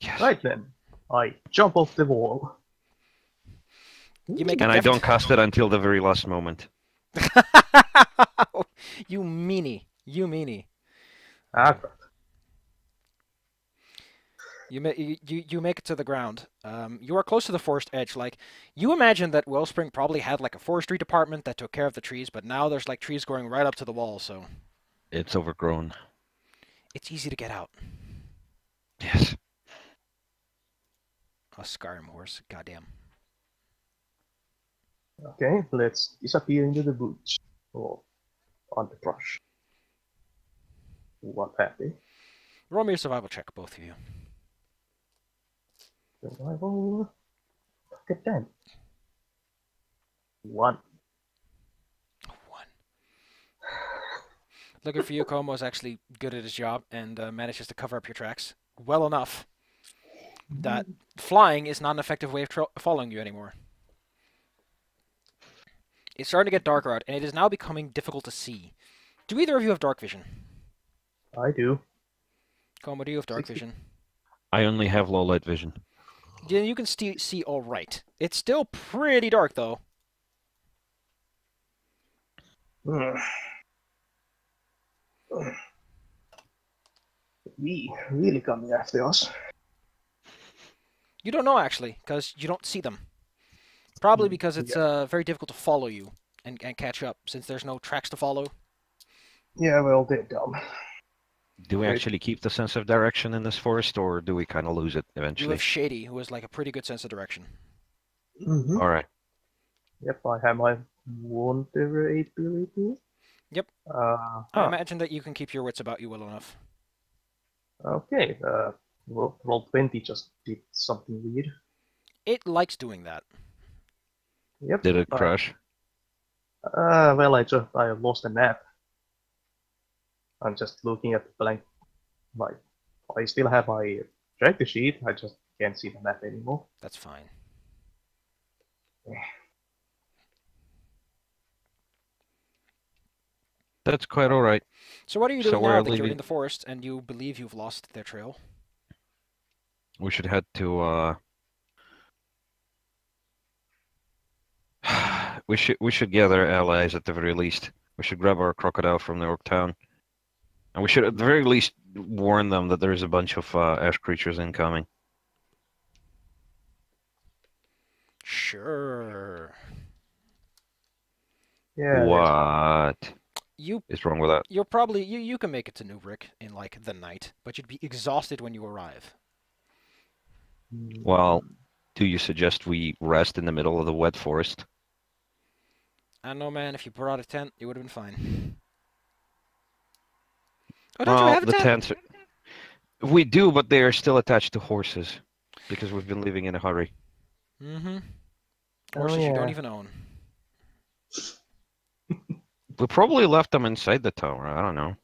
S2: Yes.
S3: Right then, I jump off the wall.
S1: You make a
S2: And I
S1: deft-
S2: don't cast it until the very last moment.
S1: You meanie. You meanie.
S3: Ah, crap.
S1: You make it to the ground. You are close to the forest edge. Like, you imagine that Wellspring probably had like a forestry department that took care of the trees, but now there's like trees growing right up to the wall, so
S2: It's overgrown.
S1: it's easy to get out.
S2: Yes.
S1: A Skyrim horse, goddamn.
S3: Okay, let's disappear into the woods or underbrush. What happened?
S1: Roll me a survival check, both of you.
S3: Survival. Look at that. 1.
S1: 1. Looking for you, Como is actually good at his job and manages to cover up your tracks well enough that flying is not an effective way of following you anymore. It's starting to get darker out, and it is now becoming difficult to see. Do either of you have dark vision?
S3: I do.
S1: Como, do you have dark
S3: 60.
S1: vision?
S2: I only have low light vision.
S1: Yeah, you can see all right. It's still pretty dark, though.
S3: We really coming after us.
S1: You don't know, actually, because you don't see them. Probably because it's very difficult to follow you and catch up, since there's no tracks to follow.
S3: Yeah, well, they're dumb.
S2: Do we
S3: Right.
S2: actually keep the sense of direction in this forest, or do we kind of lose it
S1: You
S2: eventually?
S1: have Shady, who has like a pretty good sense of direction.
S3: Mm-hmm.
S2: All right.
S3: Yep, I have my wonder ability.
S1: Yep.
S3: Uh,
S1: I imagine that you can keep your wits about you well enough.
S3: okay. Roll 20 just did something weird.
S1: It likes doing that.
S3: Yep.
S2: Did it crash?
S3: Well, I lost a map. I'm just looking at the blank. Like, I still have my character sheet. I just can't see the map anymore.
S1: That's fine.
S2: That's quite all right.
S1: So what are you
S2: So
S1: doing
S2: we're
S1: now that you're
S2: leaving-
S1: in the forest and you believe you've lost their trail?
S2: We should head to. We should gather allies at the very least. We should grab our crocodile from the Orc Town, and we should at the very least warn them that there's a bunch of ash creatures incoming.
S1: Sure.
S3: Yeah.
S2: What
S1: You
S2: is wrong with that?
S1: you're probably you can make it to Nubrik in like the night, but you'd be exhausted when you arrive.
S2: Well, do you suggest we rest in the middle of the wet forest?
S1: I don't know, man. If you brought a tent, you would have been fine. Oh, don't you
S2: Well,
S1: have a
S2: the
S1: tent?
S2: tents. We do, but they are still attached to horses because we've been leaving in a hurry.
S1: Mm-hmm.
S3: Oh,
S1: Horses you don't
S3: yeah.
S1: even own.
S2: We probably left them inside the tower. I don't know.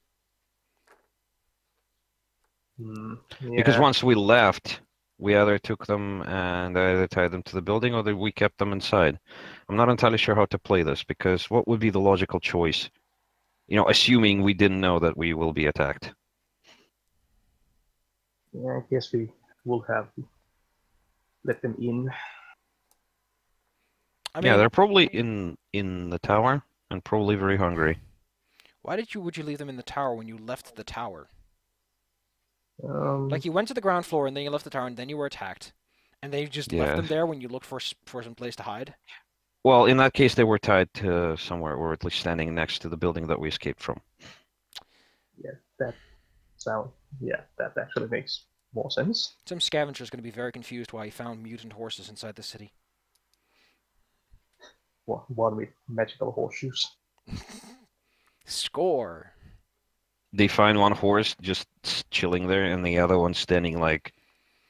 S2: Because
S3: Yeah.
S2: once we left, we either took them and either tied them to the building or we kept them inside. I'm not entirely sure how to play this because what would be the logical choice? You know, assuming we didn't know that we will be attacked.
S3: Yeah, I guess we will have to let them in.
S1: I
S2: Yeah,
S1: mean,
S2: they're probably in the tower and probably very hungry.
S1: why would you leave them in the tower when you left the tower?
S3: Um,
S1: Like you went to the ground floor and then you left the tower and then you were attacked, and then you just left them
S2: Yes.
S1: there when you looked for some place to hide.
S2: Well, in that case, they were tied to somewhere, or at least standing next to the building that we escaped from.
S3: that actually makes more sense.
S1: Some scavenger's going to be very confused why he found mutant horses inside the city.
S3: One with magical horseshoes.
S1: Score.
S2: They find one horse just chilling there, and the other one standing like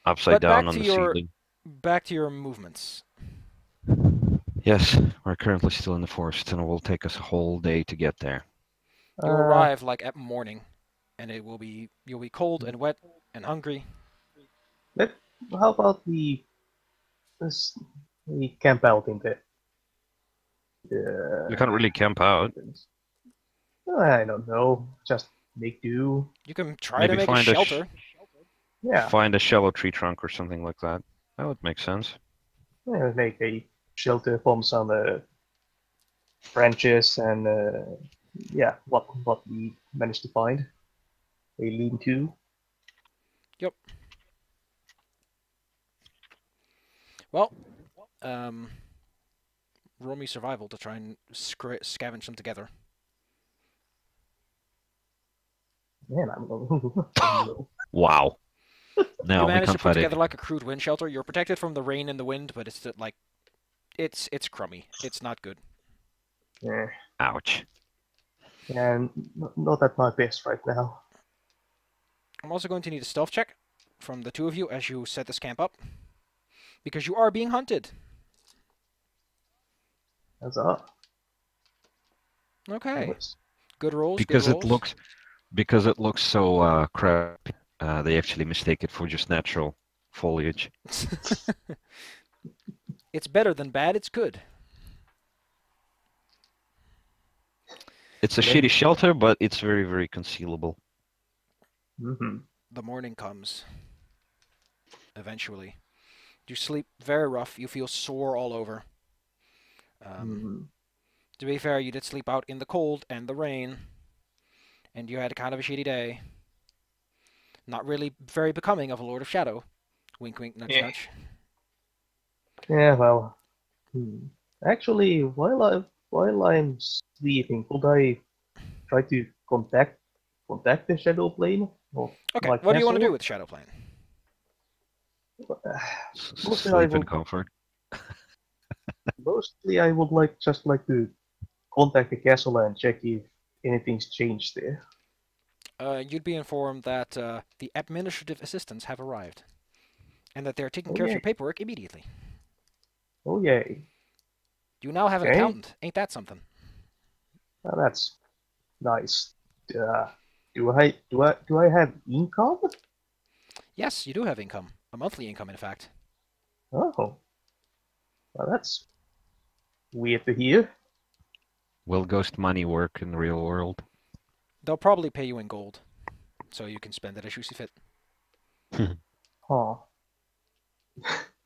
S2: upside
S1: But
S2: down
S1: back
S2: on
S1: to
S2: the
S1: your-
S2: ceiling.
S1: Back to your movements.
S2: Yes, we're currently still in the forest, and it will take us a whole day to get there.
S1: You arrive like at morning, and you'll be cold and wet and hungry.
S3: How about we camp out in the
S2: We can't really camp out.
S3: I don't know. Just make do.
S1: You can try
S2: Maybe
S1: to make a
S2: find a sh-
S1: shelter.
S3: Yeah,
S2: Find a shallow tree trunk or something like that. That would make sense.
S3: make a shelter from some branches and what we managed to find. A lean-to.
S1: Well, roll me survival to try and scavenge them together.
S3: Man, I'm going.
S2: Wow. No,
S1: You
S2: we
S1: managed
S2: can't
S1: to put
S2: fight
S1: together
S2: it.
S1: like a crude wind shelter. You're protected from the rain and the wind, but it's like, it's crummy. It's not good.
S3: Yeah,
S2: Ouch.
S3: and not at my best right now.
S1: I'm also going to need a stealth check from the two of you as you set this camp up, because you are being hunted.
S3: That's all.
S1: Okay.
S3: Nice.
S1: Good rolls.
S2: Because
S1: good
S2: it
S1: rolls.
S2: looks so crappy. They actually mistake it for just natural foliage.
S1: It's better than bad. It's good.
S2: It's a
S3: Yeah.
S2: shitty shelter, but it's very, very concealable.
S3: Mm-hmm.
S1: The morning comes. Eventually. You sleep very rough. You feel sore all over. To be fair, you did sleep out in the cold and the rain, and you had kind of a shitty day. Not really very becoming of a Lord of Shadow. Wink, wink, nudge,
S3: Yeah.
S1: nudge.
S3: Yeah, well, actually, while I'm sleeping, could I try to contact the shadow plane? Or
S1: Okay,
S3: my
S1: what do you want to
S3: castle?
S1: do with Shadowplane?
S3: Mostly I
S2: Sleep in
S3: would-
S2: comfort.
S3: Mostly, I would just like to contact the castle and check if anything's changed there.
S1: You'd be informed that the administrative assistants have arrived, and that they're taking
S3: Oh,
S1: care of
S3: yay.
S1: your paperwork immediately.
S3: Oh yay!
S1: You now have an
S3: Okay.
S1: accountant. Ain't that something?
S3: Well, that's nice. Do I have income?
S1: Yes, you do have income. A monthly income, in fact.
S3: Oh, well, that's weird to hear.
S2: Will ghost money work in the real world?
S1: They'll probably pay you in gold, so you can spend it as you see fit.
S3: Huh.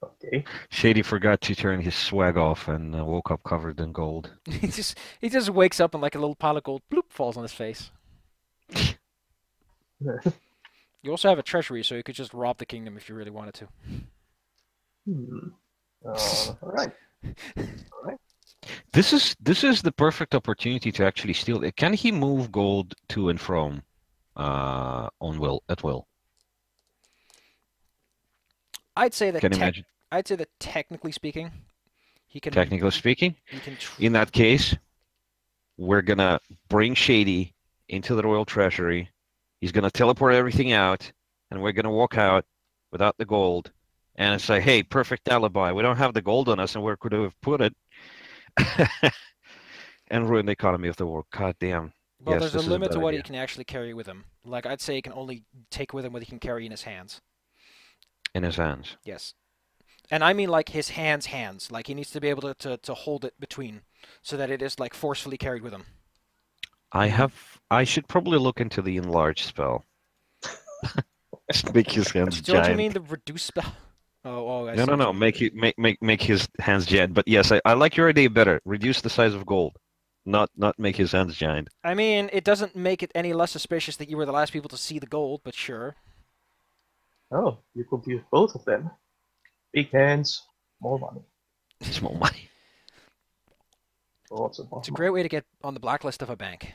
S3: Okay.
S2: Shady forgot to turn his swag off and woke up covered in gold.
S1: he just wakes up and like a little pile of gold bloop falls on his face. You also have a treasury, so you could just rob the kingdom if you really wanted to.
S3: All right.
S2: This is the perfect opportunity to actually steal it. Can he move gold to and from at will?
S1: I'd say that
S2: Can you imagine?
S1: I'd say that technically speaking, he can.
S2: Technically speaking,
S1: He can.
S2: in that case, we're gonna bring Shady into the royal treasury. He's gonna teleport everything out, and we're gonna walk out without the gold, and say, "Hey, perfect alibi. We don't have the gold on us, and where could we have put it?" And ruin the economy of the world. God damn.
S1: Well,
S2: Yes,
S1: there's a
S2: this is
S1: limit to
S2: bad
S1: what
S2: idea.
S1: he can actually carry with him. Like I'd say he can only take with him what he can carry in his hands.
S2: In his hands.
S1: Yes. And I mean like his hands. Like he needs to be able to hold it between so that it is like forcefully carried with him.
S2: I should probably look into the enlarge spell. Just make his hands
S1: Don't you
S2: giant.
S1: mean the reduce spell? Oh, I
S2: No,
S1: see
S2: no,
S1: what
S2: no.
S1: you mean.
S2: Make his hands giant. But yes, I like your idea better. Reduce the size of gold, not make his hands giant.
S1: I mean, it doesn't make it any less suspicious that you were the last people to see the gold, but sure.
S3: Oh, you could use both of them. Big hands, more money.
S2: Small money.
S3: Lots of
S1: It's a
S3: money.
S1: great way to get on the blacklist of a bank.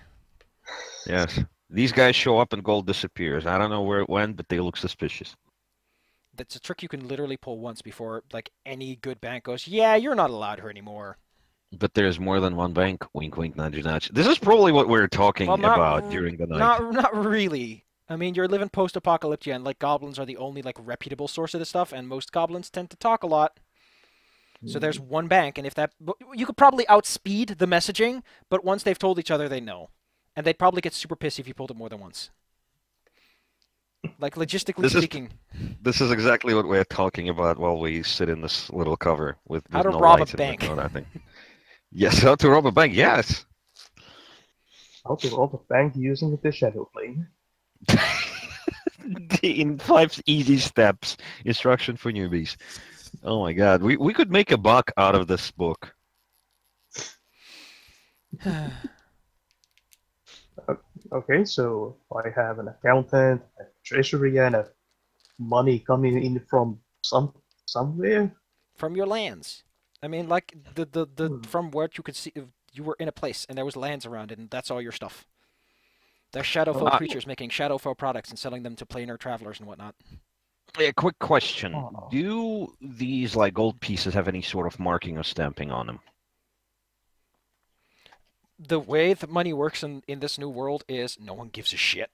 S2: Yes. These guys show up and gold disappears. I don't know where it went, but they look suspicious.
S1: That's a trick you can literally pull once before like any good bank goes, yeah, you're not allowed here anymore.
S2: But there's more than one bank. Wink, wink, nudge, nudge. This is probably what we're talking
S1: Well,
S2: about during the night.
S1: Not really. I mean, you're living post-apocalyptic, and like goblins are the only like reputable source of this stuff, and most goblins tend to talk a lot. So there's one bank, and if that you could probably outspeed the messaging, but once they've told each other, they know, and they'd probably get super pissy if you pulled it more than once. Like logistically speaking,
S2: This is exactly what we're talking about while we sit in this little cover with
S1: how to
S2: no
S1: rob a
S2: lights and
S1: bank.
S2: with no nothing. Yes, how to rob a bank. Yes.
S3: How to rob a bank using the shadow plane.
S2: In 5 easy steps, instruction for newbies. Oh my God, we could make a buck out of this book.
S3: Okay, so I have an accountant, a treasury, and a money coming in from somewhere.
S1: From your lands. I mean, like the from where you could see you were in a place and there was lands around it, and that's all your stuff. They're Shadowfell creatures making Shadowfell products and selling them to planar travelers and whatnot.
S2: A quick question:
S3: Oh.
S2: do these like gold pieces have any sort of marking or stamping on them?
S1: The way that money works in this new world is no one gives a shit.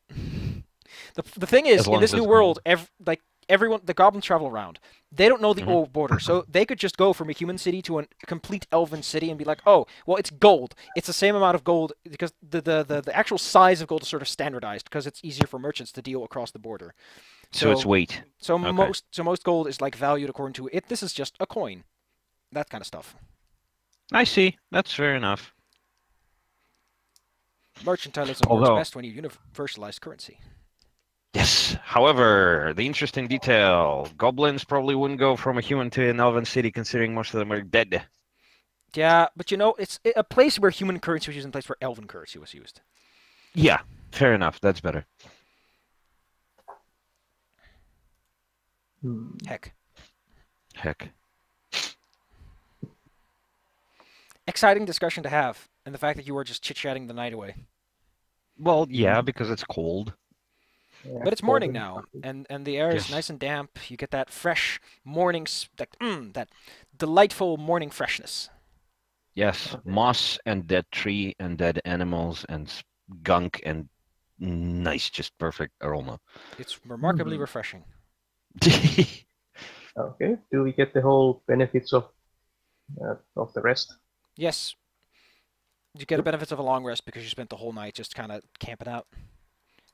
S1: The thing is,
S2: As long
S1: in this
S2: as
S1: new
S2: it's
S1: world, everyone, the goblins travel around. They don't know the
S2: Mhm.
S1: old border, so they could just go from a human city to a complete elven city and be like, oh, well, it's gold. It's the same amount of gold because the actual size of gold is sort of standardized because it's easier for merchants to deal across the border.
S2: So it's weight.
S1: So
S2: Okay.
S1: most gold is like valued according to it. This is just a coin, that kind of stuff.
S2: I see. That's fair enough.
S1: Mercantilism
S2: Although-
S1: works best when you universalize currency.
S2: Yes. However, the interesting detail: goblins probably wouldn't go from a human to an elven city, considering most of them are dead.
S1: Yeah, but you know, it's a place where human currency was used and a place where elven currency was used.
S2: Yeah, fair enough. That's better.
S1: Heck.
S2: Heck.
S1: Exciting discussion to have, and the fact that you were just chit-chatting the night away.
S2: Well, yeah, because it's cold.
S3: Yeah,
S1: But it's morning
S3: golden
S1: now,
S3: money.
S1: and the air is
S2: Yes.
S1: nice and damp. You get that fresh morning, that delightful morning freshness.
S2: Yes, moss and dead tree and dead animals and gunk and nice, just perfect aroma.
S1: It's remarkably refreshing.
S3: Okay, do we get the whole benefits of the rest?
S1: Yes, you get the benefits of a long rest because you spent the whole night just kind of camping out,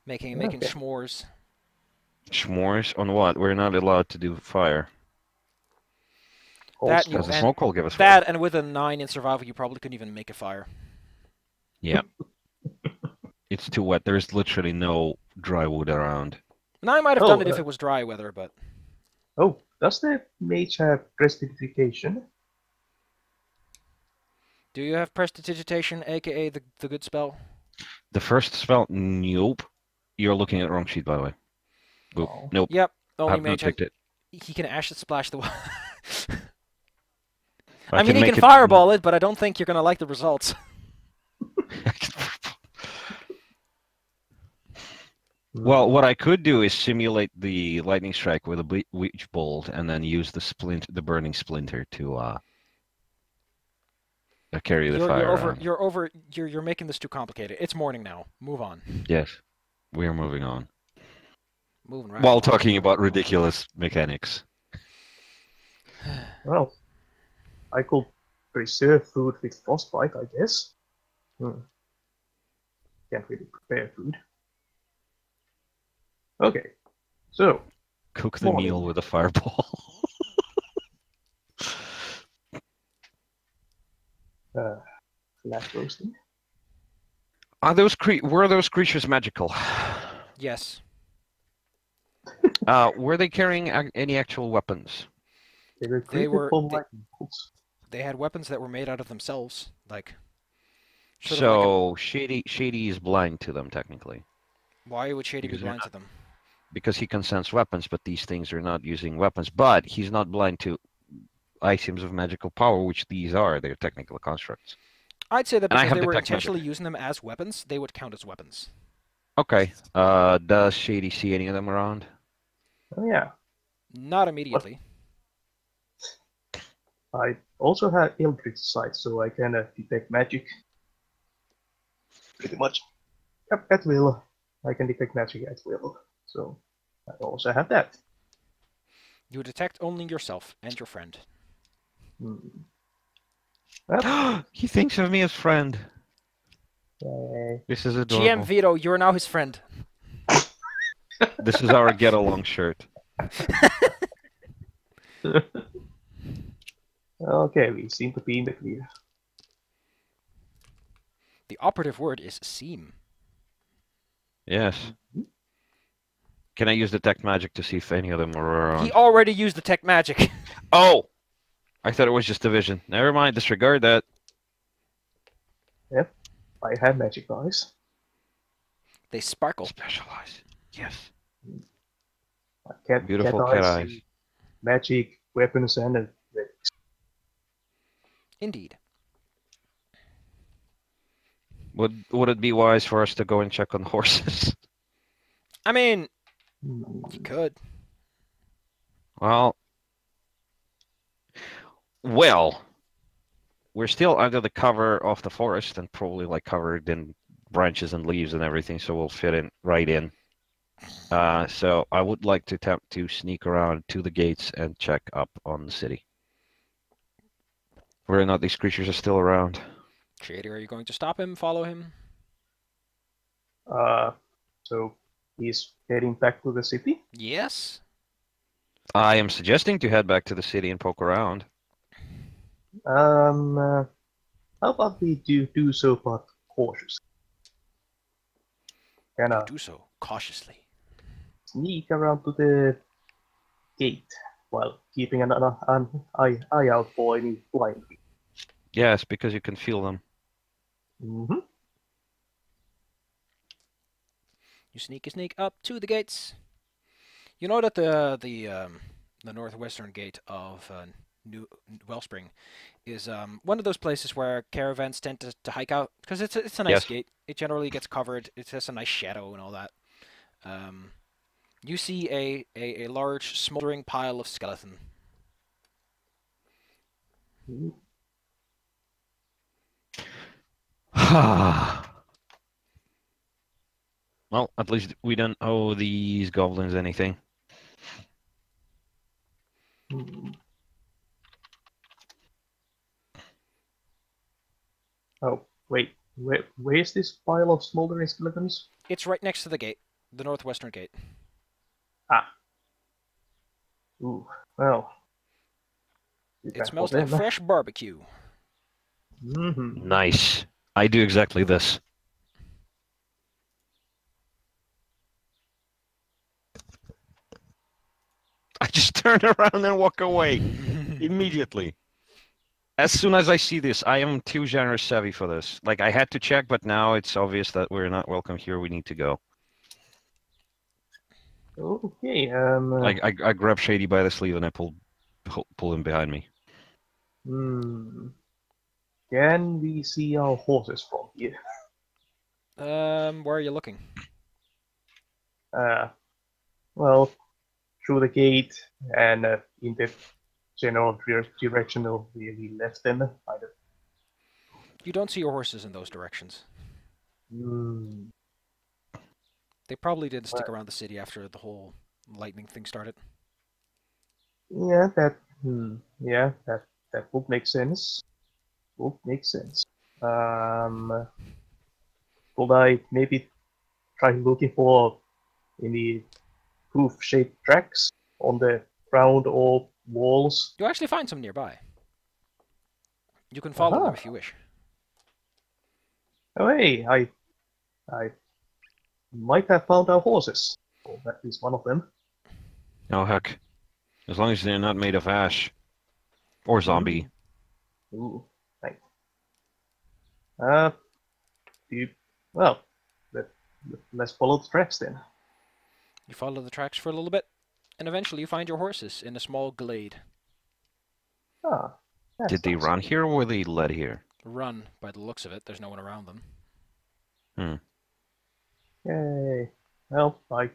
S1: making
S3: Okay.
S1: s'mores.
S2: S'mores on what? We're not allowed to do fire.
S1: That
S3: Also,
S2: Because the
S1: and
S2: smoke will give us
S1: that,
S2: fire.
S1: and with a 9 in survival, you probably couldn't even make a fire.
S2: Yeah. It's too wet. There's literally no dry wood around.
S1: 9 might have
S3: Oh,
S1: done it if it was dry weather, but
S3: does the mage have prestidigitation?
S1: do you have prestidigitation, aka the good spell?
S2: The first spell, nope. You're looking at the wrong sheet, by the way. Boop.
S3: Oh.
S2: Nope.
S1: Yep, the only
S2: I've not
S1: mage has.
S2: picked it.
S1: He can acid splash the.
S2: I
S1: mean, he
S2: make
S1: can
S2: it-
S1: fireball it, but I don't think you're gonna like the results.
S2: Well, what I could do is simulate the lightning strike with a witch bolt, and then use the burning splinter to carry the fire around.
S1: You're making this too complicated. It's morning now. Move on.
S2: Yes, we are moving on.
S1: Moving right.
S2: While
S1: along.
S2: talking about ridiculous mechanics.
S3: Well, I could preserve food with frostbite, I guess. Can't really prepare food. Okay, so
S2: Cook the
S3: Morning.
S2: meal with a fireball.
S3: flat roasting.
S2: Were those creatures magical?
S1: Yes.
S2: Were they carrying any actual weapons?
S3: They were
S1: They
S3: created
S1: were-
S3: from
S1: they-
S3: lightning bolts.
S1: They had weapons that were made out of themselves, like. sort of
S2: So Shady is blind to them technically,
S1: why would Shady be
S2: because they're
S1: blind to them?
S2: because he can sense weapons, but these things are not using weapons. But he's not blind to items of magical power, which these are. They're technical constructs.
S1: I'd say that
S2: And I
S1: because
S2: have
S1: they were
S2: detect magic.
S1: intentionally using them as weapons, they would count as weapons.
S2: Okay. Does Shady see any of them around?
S3: Oh yeah,
S1: Not immediately.
S3: I also have Eldritch Sight, so I can detect magic. Pretty much at will. I can detect magic at will. So I also have that.
S1: You detect only yourself and your friend.
S3: Well,
S2: He thinks of me as friend.
S3: yay.
S2: This is
S1: GM
S2: adorable.
S1: Vito, you are now his friend.
S2: This is our get along shirt.
S3: Okay, we seem to be in the clear.
S1: The operative word is seem.
S2: Yes. Can I use detect magic to see if any of them are around?
S1: He already used the tech magic.
S2: Oh! I thought it was just division. Never mind, disregard that.
S3: I have magic eyes.
S1: They sparkle.
S2: Specialize. Yes.
S3: Cat eyes. See magic, weapons, and relics.
S2: Indeed. Would it be wise for us to go and check on horses?
S1: I mean, you could.
S2: Well, we're still under the cover of the forest and probably like covered in branches and leaves and everything, so we'll fit in right in. So I would like to attempt to sneak around to the gates and check up on the city. Whether or not these creatures are still around.
S1: Shady, are you going to stop him, follow him?
S3: So he's heading back to the city.
S1: Yes.
S2: I am suggesting to head back to the city and poke around.
S3: How about we do so, but cautiously? Can I
S1: Do so cautiously.
S3: sneak around to the gate while keeping an eye out for any blind people?
S2: Yes, because you can feel them.
S1: You sneak up to the gates. You know that the northwestern gate of New Wellspring is one of those places where caravans tend to hike out because it's a nice
S2: Yes.
S1: gate. It generally gets covered. It has a nice shadow and all that. You see a large smoldering pile of skeleton.
S2: Well, at least we don't owe these goblins anything.
S3: Oh, wait. Where's this pile of smoldering skeletons?
S1: It's right next to the gate, the northwestern gate.
S3: Ah. Ooh. Well.
S1: It smells like fresh barbecue.
S3: Mm-hmm.
S2: Nice. I do exactly this. I just turn around and walk away immediately. As soon as I see this, I am too generous savvy for this. Like, I had to check, but now it's obvious that we're not welcome here. We need to go.
S3: Okay.
S2: I grab Shady by the sleeve and I pull him behind me.
S3: Hmm. Can we see our horses from here?
S1: Where are you looking?
S3: Well, through the gate and in the general direction of where we left them. Either.
S1: You don't see your horses in those directions.
S3: Hmm.
S1: They probably didn't stick around the city after the whole lightning thing started.
S3: Yeah, yeah, that would make sense. Would make sense. Could I maybe try looking for any hoof-shaped tracks on the ground or walls?
S1: You actually find some nearby. You can follow them if you wish.
S3: Oh, hey, I might have found our horses, or at least one of them.
S2: Oh, heck. As long as they're not made of ash. Or zombie.
S3: Ooh, nice. Uh, well, let's follow the tracks then.
S1: You follow the tracks for a little bit, and eventually you find your horses in a small glade.
S3: Ah,
S2: Did they run here or were they led here?
S1: Run, by the looks of it. There's no one around them.
S3: Yay. Well, I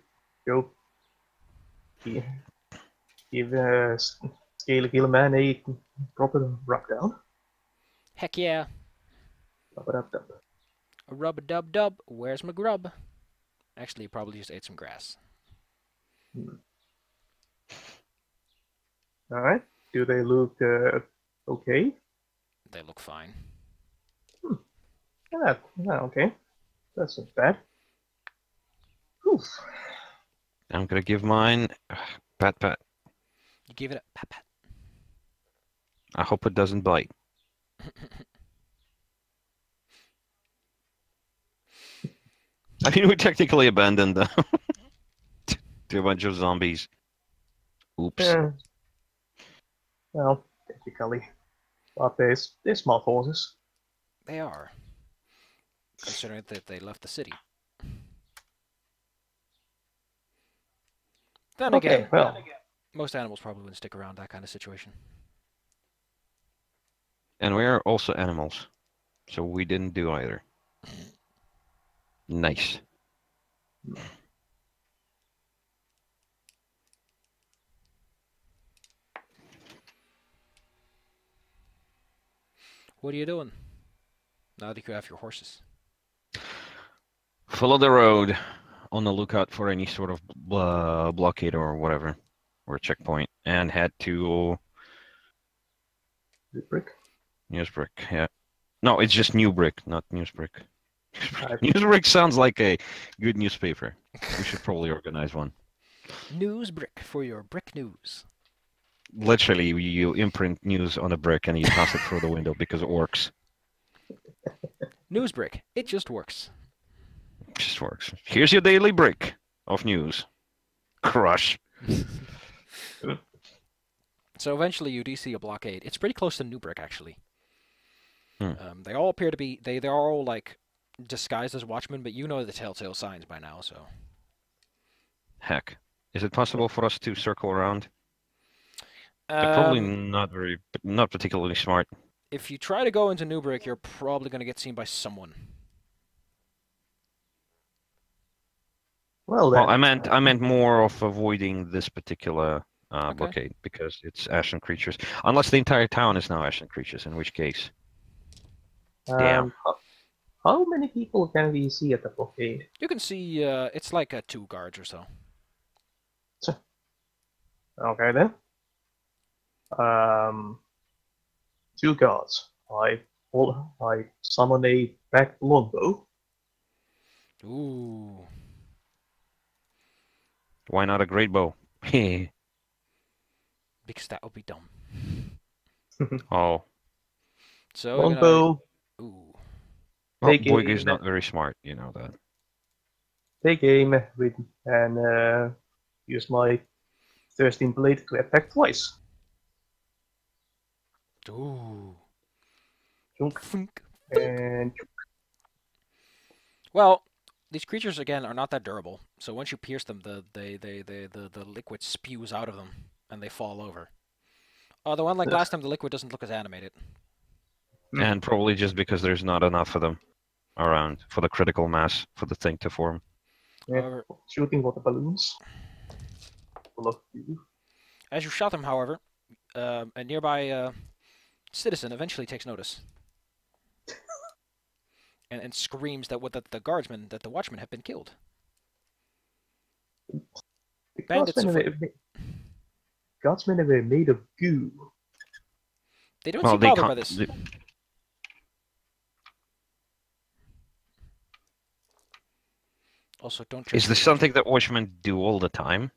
S3: go give Scaly Kill Man a proper rub down.
S1: Heck yeah.
S3: Rub-a-dub-dub.
S1: A rub-a-dub-dub. Where's my grub? Actually, you probably just ate some grass.
S3: Alright. Do they look okay?
S1: They look fine.
S3: Yeah, okay. That's not bad. Oof.
S2: I'm gonna give mine pat pat.
S1: You give it a pat pat.
S2: I hope it doesn't bite. I mean, we technically abandoned them to a bunch of zombies. Oops.
S3: Yeah. Well, technically. But they're smart horses.
S1: They are. Considering that they left the city. Then again, most animals probably wouldn't stick around that kind of situation.
S2: And we are also animals. So we didn't do either. Nice.
S1: What are you doing now that you have your horses?
S2: Follow the road, on the lookout for any sort of blockade or whatever, or checkpoint, and head to
S3: Newsbrick.
S2: Newsbrick. Yeah. No, it's just Newbrick, not Newsbrick. Newsbrick sounds like a good newspaper. We should probably organize one.
S1: Newsbrick for your brick news.
S2: Literally, you imprint news on a brick and you pass it through the window because it works.
S1: Newsbrick. It just works.
S2: It just works. Here's your daily brick of news. Crush.
S1: So eventually you do see a blockade. It's pretty close to Newbrick, actually. They all appear to be... They are all, like, disguised as watchmen, but you know the telltale signs by now, so...
S2: Heck. Is it possible for us to circle around? They're probably not particularly smart.
S1: If you try to go into Newbrick, you're probably going to get seen by someone.
S3: Well,
S2: I meant more of avoiding this particular blockade because it's ashen creatures. Unless the entire town is now ashen creatures, in which case, damn.
S3: How many people can we see at the blockade?
S1: You can see it's like 2 guards or so.
S3: Okay then. 2 guards. I I summon a back longbow.
S1: Ooh.
S2: Why not a great bow?
S1: Because that would be dumb.
S2: Oh,
S1: So you're gonna.
S3: Longbow,
S1: Ooh.
S2: well,
S3: take
S2: Boyga is
S3: aim,
S2: not very smart, you know that.
S3: take aim with, and use my thirsting blade to attack twice.
S1: Ooh.
S3: Chunk
S1: Funk.
S3: and
S1: Well, these creatures again are not that durable. So once you pierce them, the liquid spews out of them and they fall over. Although unlike last time, the liquid doesn't look as animated.
S2: And probably just because there's not enough of them around for the critical mass for the thing to form.
S3: yeah,
S1: However,
S3: shooting water balloons. Full of goo.
S1: as you shot them, however, a nearby citizen eventually takes notice and screams that the guardsmen, that the watchmen have been killed.
S3: The
S1: Bandits
S3: guardsmen were made of goo.
S1: They don't
S2: Well,
S1: seem
S2: they
S1: bothered by
S2: can't.
S1: this. Also, don't judge
S2: Is this
S1: me.
S2: something that Watchmen do all the time,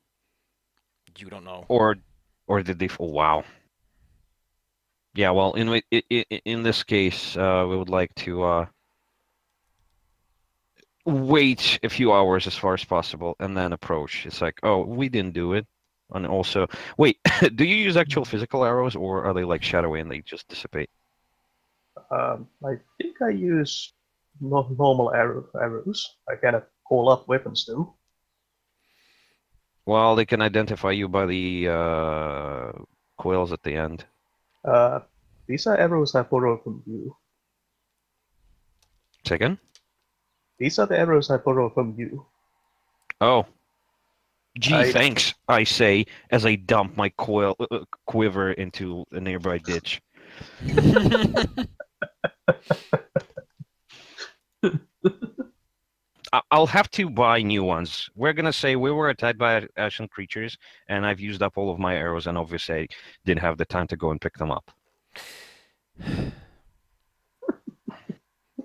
S1: You don't know.
S2: or did they? Oh, wow. Yeah. Well, in this case, we would like to wait a few hours as far as possible and then approach. It's like, oh, we didn't do it. And also, wait, do you use actual physical arrows or are they like shadowy and they just dissipate?
S3: I think I use normal arrows. I cannot call up weapons though.
S2: Well, they can identify you by the coils at the end.
S3: These are arrows I borrowed from you.
S2: Second?
S3: These are the arrows I borrowed from you.
S2: Oh. Gee,
S3: I-
S2: thanks, I say, as I dump my quiver into a nearby ditch. I'll have to buy new ones. We're gonna say we were attacked by ashen creatures, and I've used up all of my arrows, and obviously I didn't have the time to go and pick them up.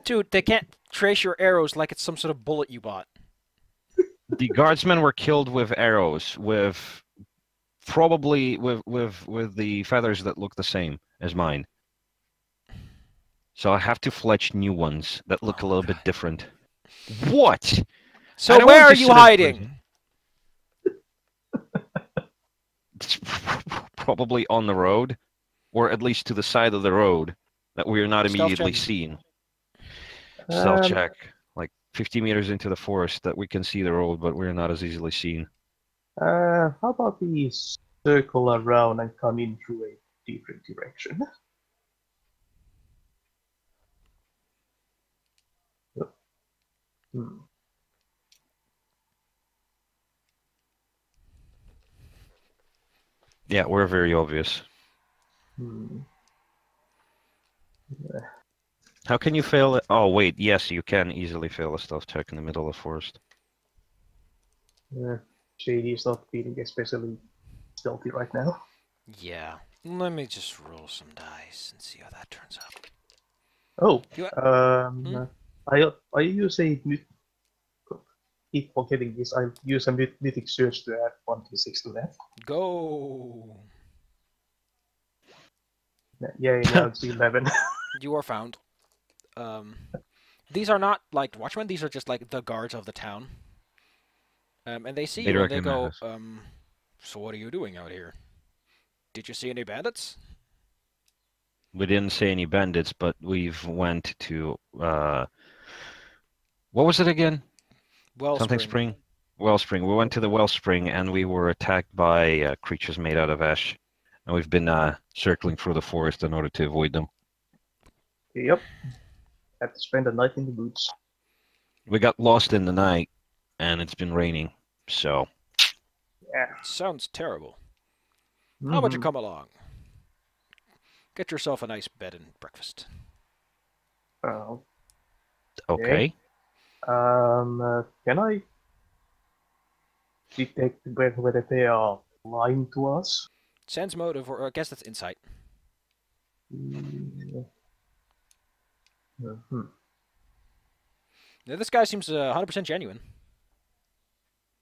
S1: Dude, they can't trace your arrows like it's some sort of bullet you bought.
S2: The guardsmen were killed with arrows, with probably with the feathers that look the same as mine. So I have to fletch new ones that look a little bit different. What? I
S1: So
S2: don't
S1: where
S2: want
S1: are
S2: to
S1: you
S2: sit in
S1: hiding?
S2: prison. It's probably on the road, or at least to the side of the road that we are not
S1: Stealth
S2: immediately
S1: check.
S2: seen. Stealth
S3: Um,
S2: check, like 50 meters into the forest that we can see the road, but we're not as easily seen.
S3: How about we circle around and come in through a different direction? Hmm.
S2: Yeah, we're very obvious.
S3: Hmm.
S2: How can you fail it? Oh, wait, yes, you can easily fail a stealth check in the middle of the forest.
S3: JD is not feeling especially stealthy right now.
S1: Yeah. Let me just roll some dice and see how that turns out.
S3: Oh,
S1: You-
S3: I use a keep forgetting this. I use a mythic search to add 1d6 to that.
S1: Go.
S3: Yeah, now it's 11.
S1: You are found. These are not like watchmen. These are just like the guards of the town. And they see
S2: They
S1: you and they go,
S2: recognize
S1: so what are you doing out here? Did you see any bandits?
S2: We didn't say any bandits, but we've went to what was it again? Something spring. Wellspring. We went to the wellspring and we were attacked by creatures made out of ash, and we've been circling through the forest in order to avoid them.
S3: Yep. Had to spend the night in the woods.
S2: We got lost in the night, and it's been raining, so
S3: Yeah.
S1: Sounds terrible. How about you
S3: Mhm.
S1: come along? Get yourself a nice bed and breakfast.
S3: Oh.
S2: okay.
S3: Can I detect whether they are lying to us?
S1: Sense motive, or I guess that's insight.
S3: Mm, Mhm.
S1: Yeah, this guy seems 100% genuine.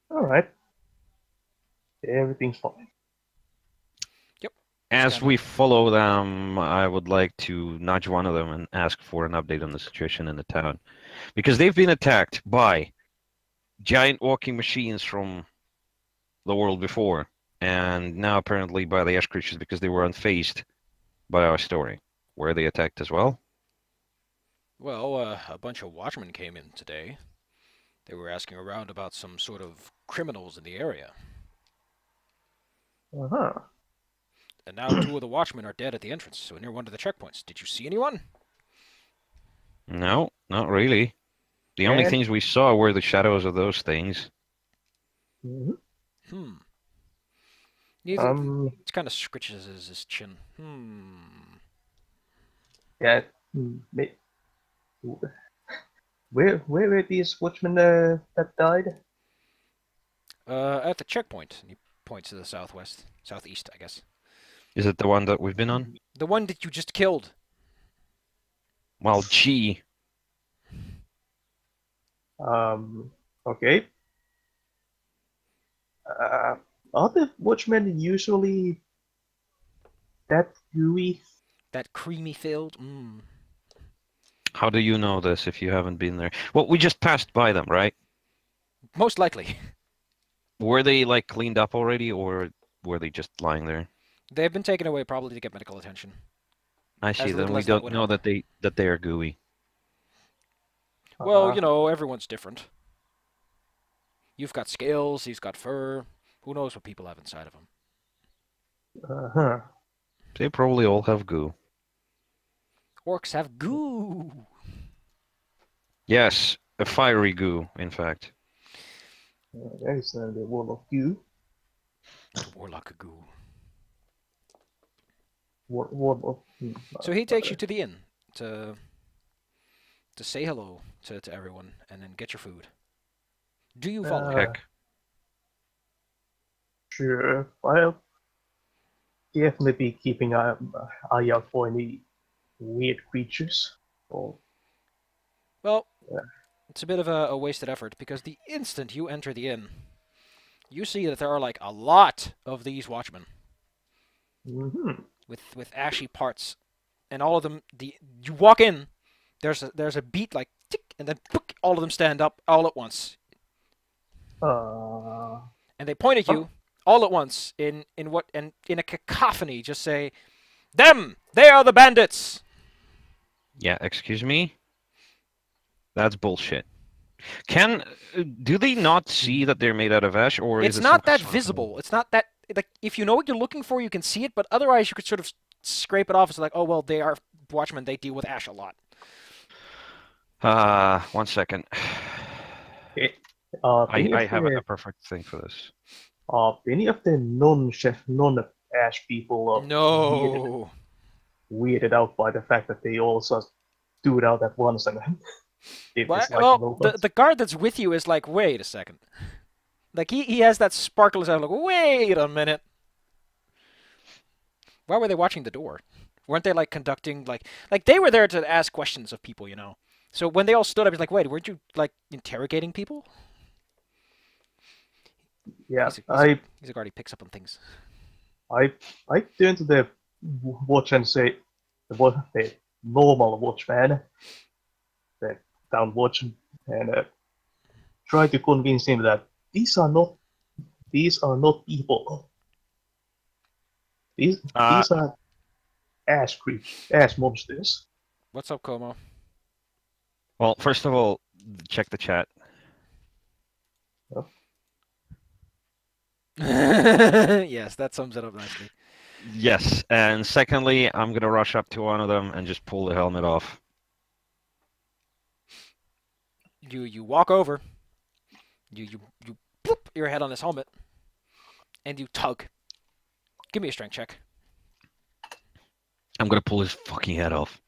S3: All right. Everything's fine.
S1: Yep.
S2: As
S1: kinda-
S2: we follow them, I would like to nudge one of them and ask for an update on the situation in the town. Because they've been attacked by giant walking machines from the world before, and now apparently by the ash creatures because they were unfazed by our story. Were they attacked as well?
S1: Well, a bunch of watchmen came in today. They were asking around about some sort of criminals in the area.
S3: Uh-huh.
S1: And now two of the watchmen are dead at the entrance, so near one of the checkpoints. Did you see anyone?
S2: No, not really. The only
S3: And
S2: things we saw were the shadows of those things.
S3: mhm.
S1: Hmm. He kind of scritches his chin.
S3: Yeah. Where were these watchmen that died?
S1: At the checkpoint. And he points to the southeast, I guess.
S2: Is it the one that we've been on?
S1: The one that you just killed.
S2: Well, gee.
S3: Okay. Are the watchmen usually that gooey?
S1: That creamy filled.
S2: How do you know this if you haven't been there? Well, we just passed by them, right?
S1: Most likely.
S2: Were they like cleaned up already, or were they just lying there?
S1: They've been taken away probably to get medical attention.
S2: I see.
S1: As
S2: Then
S1: little
S2: we
S1: as that
S2: don't
S1: would
S2: know
S1: help.
S2: that they are gooey.
S1: Well, you know, everyone's different. You've got scales, he's got fur. Who knows what people have inside of them?
S3: Uh-huh.
S2: They probably all have goo.
S1: Orcs have goo.
S2: Yes, a fiery goo, in fact.
S3: That is the wall of goo.
S1: Warlock goo.
S3: Wall of.
S1: So he takes you to the inn to say hello to everyone and then get your food. Do you follow him?
S2: Heck.
S3: Sure. I'll definitely be keeping eye out for any weird creatures. Or
S1: Well,
S3: Yeah.
S1: it's a bit of a wasted effort because the instant you enter the inn, you see that there are like a lot of these watchmen with ashy parts, and all of them. You walk in, there's a beat like tick, and then book, all of them stand up all at once, and they point at you all at once in a cacophony. Just say, "Them! They are the bandits!"
S2: Yeah, excuse me? That's bullshit. Do they not see that they're made out of ash, or
S1: It's
S2: is it
S1: not
S2: some
S1: that
S2: sort of-
S1: visible. It's not that like if you know what you're looking for, you can see it. But otherwise, you could sort of scrape it off as like, oh well, they are watchmen. They deal with ash a lot.
S2: 1 second.
S3: any
S2: I
S3: of
S2: have
S3: the,
S2: a perfect thing for this.
S3: any of the non-ash people are
S1: No.
S3: weirded out by the fact that they also do it out at once and did
S1: Well,
S3: this like
S1: well
S3: robots.
S1: the guard that's with you is like, wait a second. Like he has that sparkle in his eye. Like, wait a minute. Why were they watching the door? Weren't they like conducting like they were there to ask questions of people, you know? So when they all stood up, he's like, wait, weren't you like interrogating people?
S3: Yeah,
S1: He's a guard. He picks up on things.
S3: I turn to the watch and say, the normal watchman, the town watch, and try to convince him that these are not people. These are ash creatures, ash monsters.
S1: What's up, Como?
S2: Well, first of all, check the chat.
S1: Yes, that sums it up nicely.
S2: Yes, and secondly, I'm gonna rush up to one of them and just pull the helmet off.
S1: You walk over. You bloop your head on his helmet, and you tug. Give me a strength check.
S2: I'm gonna pull his fucking head off.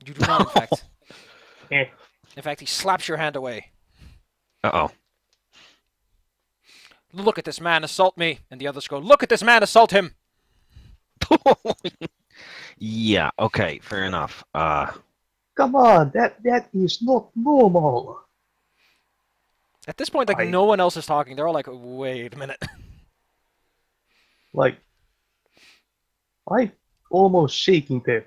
S1: You do not, in fact.
S3: Eh.
S1: In fact, he slaps your hand away.
S2: Uh-oh.
S1: Look at this man assault me, and the others go, look at this man assault him.
S2: Yeah, okay, fair enough.
S3: Come on, that is not normal.
S1: At this point, like,
S3: I
S1: no one else is talking. They're all like, wait a minute.
S3: like I almost shaking the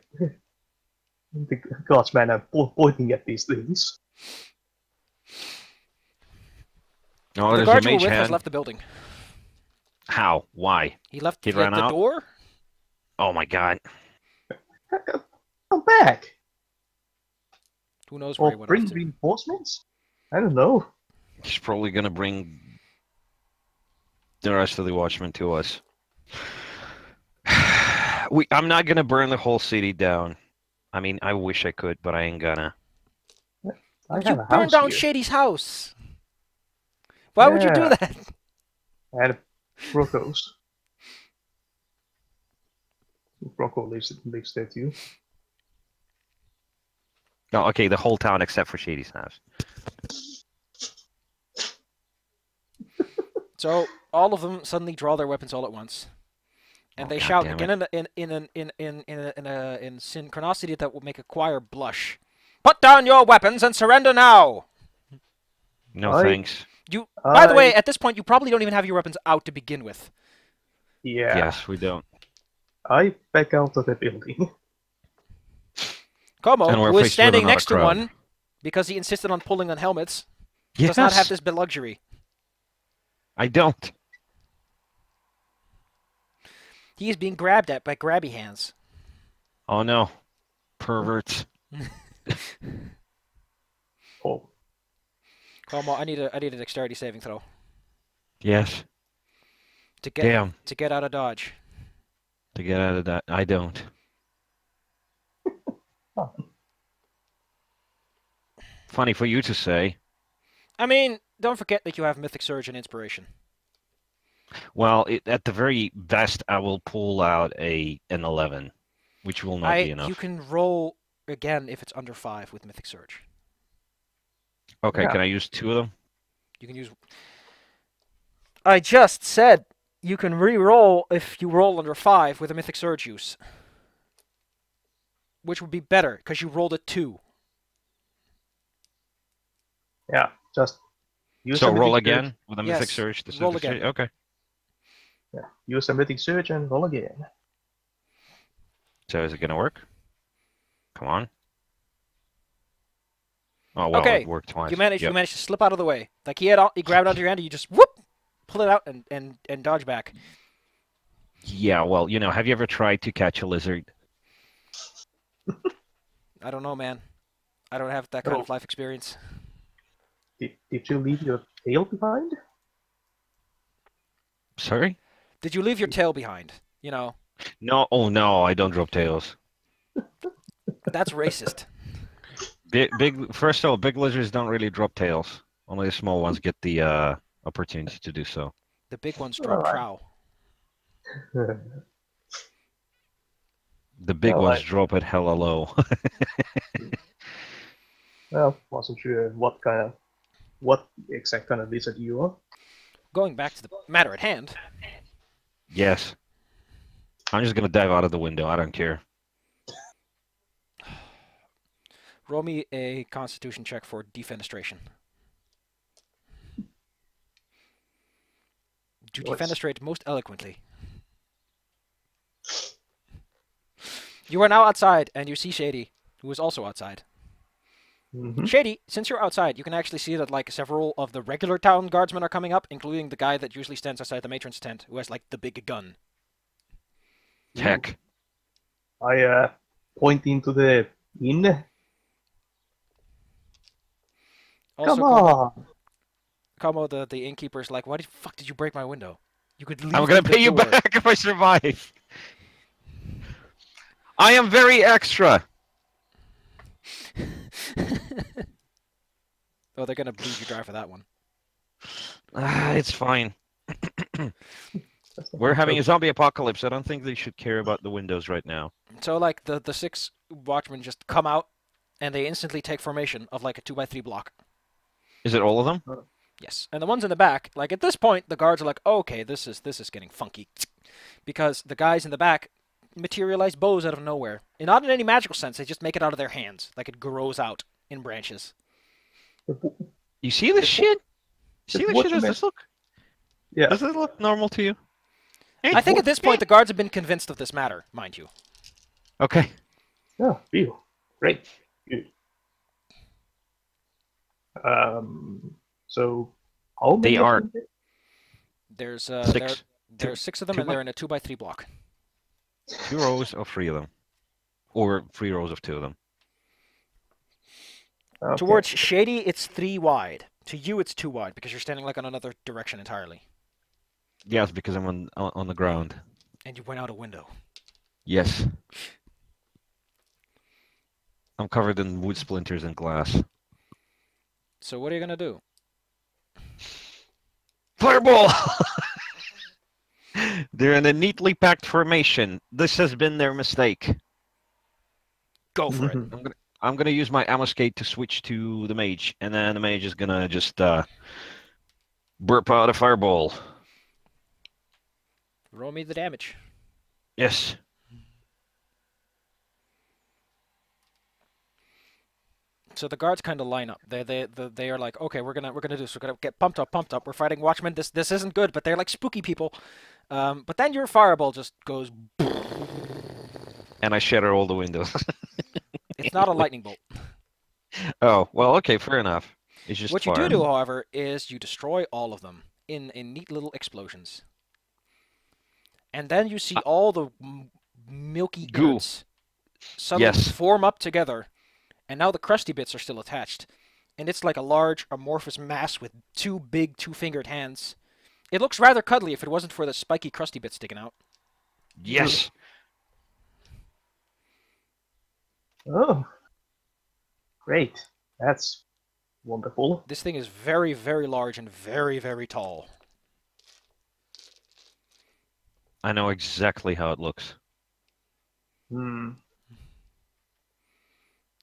S3: guardsman and pointing at these things.
S2: Oh,
S1: The
S2: there's a
S1: guard you were
S2: mage
S1: with has
S2: hand.
S1: left the building.
S2: How? Why?
S1: He left
S2: He
S1: the,
S2: ran
S1: the
S2: out?
S1: door.
S2: Oh my god.
S3: Come back!
S1: Who knows where
S3: Or
S1: he went
S3: bring
S1: off to.
S3: reinforcements? I don't know.
S2: He's probably gonna bring the rest of the watchmen to us. I'm not gonna burn the whole city down. I mean, I wish I could, but I ain't gonna.
S3: I
S1: You
S3: have a
S1: burned
S3: house
S1: down
S3: here.
S1: Shady's house. Why would you do
S3: Yeah.
S1: that?
S3: And Rocco's. Rocco lives there too.
S2: No, okay, the whole town except for Shady's house.
S1: So all of them suddenly draw their weapons all at once, and
S2: Oh,
S1: they
S2: God
S1: shout
S2: damn
S1: again in synchronicity that will make a choir blush. Put down your weapons and surrender now.
S2: No
S3: I-
S2: thanks.
S1: By the way, at this point, you probably don't even have your weapons out to begin with.
S3: Yeah.
S2: Yes, we don't.
S3: I back out of the building.
S2: And
S1: Como,
S2: we're
S1: who is
S2: faced with
S1: standing
S2: another
S1: next to
S2: crowd.
S1: one because he insisted on pulling on helmets,
S2: Yes,
S1: does not have this bit luxury.
S2: I don't.
S1: He is being grabbed at by grabby hands.
S2: Oh no, perverts.
S3: Oh,
S1: Como, I need a dexterity saving throw
S2: Yes.
S1: to get
S2: Damn.
S1: to get out of dodge.
S2: To get out of that, I don't. Funny for you to say.
S1: I mean, don't forget that you have Mythic Surge and Inspiration.
S2: Well, at the very best, I will pull out an 11, which will not be enough.
S1: You can roll again if it's under 5 with Mythic Surge.
S2: Okay,
S3: Yeah.
S2: can I use 2 of them?
S1: You can use. I just said you can re-roll if you roll under 5 with a Mythic Surge use, which would be better because you rolled a 2.
S3: yeah. Just use
S2: So
S3: a
S2: roll
S3: mythic
S2: again
S3: surge.
S2: with a Mythic
S1: Yes,
S2: Surge. To
S1: roll
S2: see if it's-
S1: again.
S2: Okay.
S3: Yeah. Use a mythic surge and roll again.
S2: So is it gonna work? Come on. Oh well,
S1: Okay,
S2: it worked twice.
S1: You managed
S2: Yep.
S1: to slip out of the way. Like he grabbed onto your hand, and you just whoop, pull it out and dodge back.
S2: Yeah, well, have you ever tried to catch a lizard?
S1: I don't know, man. I don't have that kind
S3: Oh.
S1: of life experience.
S3: Did you leave your tail behind?
S2: Sorry?
S1: Did you leave your tail behind? You know,
S2: No, oh no, I don't drop tails.
S1: that's racist.
S2: First of all, big lizards don't really drop tails. Only the small ones get the opportunity to do so.
S1: The big ones drop
S3: Alright.
S1: trow.
S2: The big
S3: Well,
S2: ones drop it hella low.
S3: Well, wasn't sure what exact kind of lizard you are.
S1: Going back to the matter at hand,
S2: Yes. I'm just gonna dive out of the window. I don't care.
S1: roll me a Constitution check for defenestration. To
S3: What's-
S1: defenestrate most eloquently. You are now outside, and you see Shady, who is also outside.
S3: Mhm.
S1: Shady, since you're outside, you can actually see that like several of the regular town guardsmen are coming up, including the guy that usually stands outside the matron's tent, who has like the big gun.
S2: Heck.
S3: I point into the inn.
S1: Also,
S3: Come on!
S1: Como, the innkeeper's like, why the fuck did you break my window? You could leave
S2: I'm gonna
S1: the
S2: pay you
S1: door."
S2: back if I survive. I am very extra.
S1: Oh, they're gonna bleed you dry for that one.
S2: It's fine.
S3: That's not
S2: We're having a
S3: so-
S2: zombie apocalypse. I don't think they should care about the windows right now.
S1: So like the 6 watchmen just come out, and they instantly take formation of like a 2x3 block.
S2: Is it all of them?
S1: Yes, and the ones in the back, like at this point, the guards are like, okay, this is getting funky, because the guys in the back materialize bows out of nowhere. And not in any magical sense, they just make it out of their hands. Like it grows out in branches.
S2: You see this shit? See this
S3: what
S2: shit?
S3: you
S2: Does this look?
S3: Yeah.
S2: Does this look normal to you? Hey,
S1: I think at this point the guards have been convinced of this matter, mind you.
S2: Okay.
S3: Yeah, phew. Great. Good. So how many
S2: They
S3: of
S2: are-
S3: them did-
S1: There's
S2: 6.
S1: there's 6 of them,
S2: two
S1: and
S2: by-
S1: they're in a 2x3 block.
S2: 2 rows of 3 of them. Or 3 rows of 2 of them.
S3: Okay.
S1: Towards Shady, it's 3 wide. To you, it's 2 wide because you're standing like on another direction entirely,
S2: Yes, because I'm on the ground.
S1: and you went out a window.
S2: Yes. I'm covered in wood splinters and glass.
S1: So what are you gonna do?
S2: Fireball! They're in a neatly packed formation. This has been their mistake.
S1: Go for it.
S2: I'm gonna use my ambuscade to switch to the mage, and then the mage is gonna just burp out a fireball.
S1: Roll me the damage.
S2: Yes.
S1: So the guards kind of line up. They are like, okay, we're gonna do this. We're gonna get pumped up. We're fighting Watchmen. This isn't good, but they're like spooky people. But then your fireball just goes.
S2: And I shatter all the windows.
S1: It's not a lightning bolt.
S2: Oh, well, okay, fair enough. It's just
S1: What you
S2: fire.
S1: do, however, is you destroy all of them in neat little explosions. And then you see all the milky
S2: Goo.
S1: innards suddenly
S2: Yes.
S1: form up together, and now the crusty bits are still attached. And it's like a large amorphous mass with 2 big 2-fingered hands. It looks rather cuddly if it wasn't for the spiky crusty bits sticking out.
S2: Yes.
S3: Oh, great. That's wonderful.
S1: This thing is very, very large and very, very tall.
S2: I know exactly how it looks.
S3: Hmm.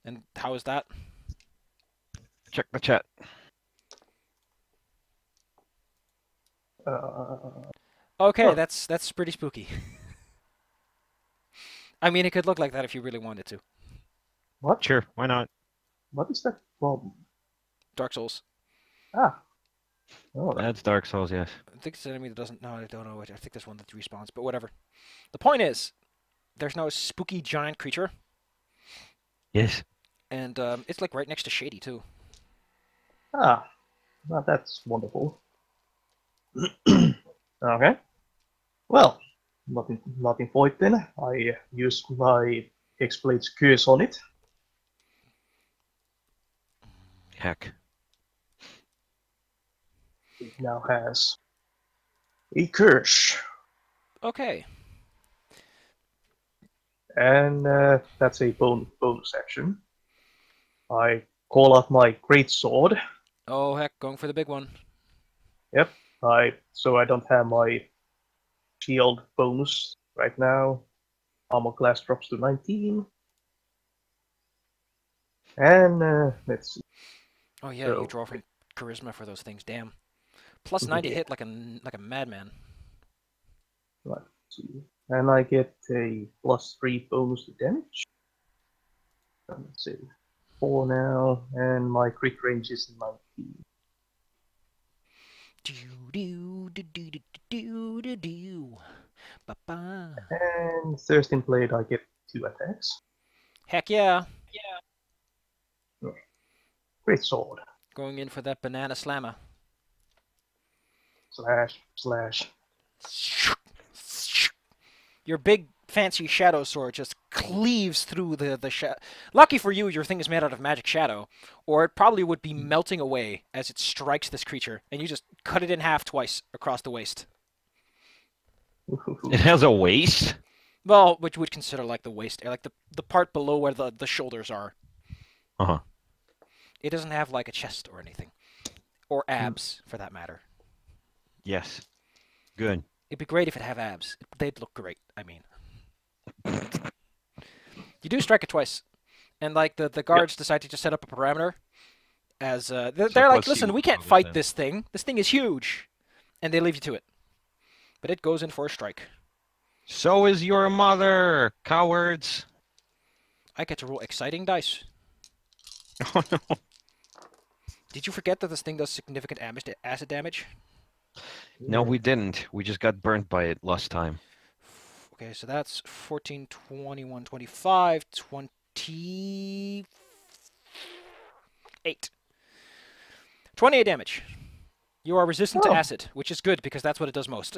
S1: And how is that?
S2: Check the chat.
S1: Okay,
S3: Huh.
S1: that's pretty spooky. I mean, it could look like that if you really wanted to.
S3: What?
S2: Sure, why not?
S3: What is that problem?
S1: Dark Souls.
S3: Ah. Oh,
S2: That's Dark Souls, yes.
S1: I think it's an enemy that doesn't. No, I don't know. I think there's one that respawns, but whatever. The point is, there's now a spooky giant creature,
S2: Yes.
S1: and it's like right next to Shady too.
S3: ah. Well, that's wonderful. Okay. Well, nothing for it then. I use my X-Blade's curse on it.
S2: Heck.
S3: It now has a curse.
S1: Okay.
S3: And that's a bonus action. I call out my great sword.
S1: Oh heck, going for the big one.
S3: Yep. So I don't have my shield bonus right now. Armor class drops to 19. And let's see.
S1: Oh yeah,
S3: So-
S1: you draw from charisma for those things. Damn. Plus 90 hit like a madman.
S3: Let's see. And I get a +3 bonus to damage. Let's see. 4 now, and my crit range is 19.
S1: Do do do do do do do do. Ba ba.
S3: And Thirsting Blade, I get 2 attacks.
S1: Heck yeah.
S3: Great sword.
S1: Going in for that banana slammer.
S3: Slash.
S1: Your big fancy shadow sword just cleaves through the shadow. Lucky for you, your thing is made out of magic shadow, or it probably would be melting away as it strikes this creature, and you just cut it in half twice across the waist.
S2: It has a waist?
S1: Well, which you would consider like the waist, like the part below where the shoulders are.
S2: Uh-huh.
S1: It doesn't have like a chest or anything, or abs for that matter.
S2: Yes. Good.
S1: It'd be great if it had abs. They'd look great. I mean, you do strike it twice, and like the guards decide to just set up a parameter. As they're like,
S2: plus
S1: listen,
S2: you
S1: we can't
S2: probably
S1: fight
S2: then.
S1: this thing. This thing is huge, and they leave you to it. But it goes in for a strike.
S2: So is your mother, cowards.
S1: I get to roll exciting dice.
S2: Oh no.
S1: Did you forget that this thing does significant acid damage?
S2: No, we didn't. We just got burnt by it last time.
S1: Okay, so that's 14, 21, 25, 28. 28 damage. You are resistant to
S3: Oh.
S1: acid, which is good because that's what it does most.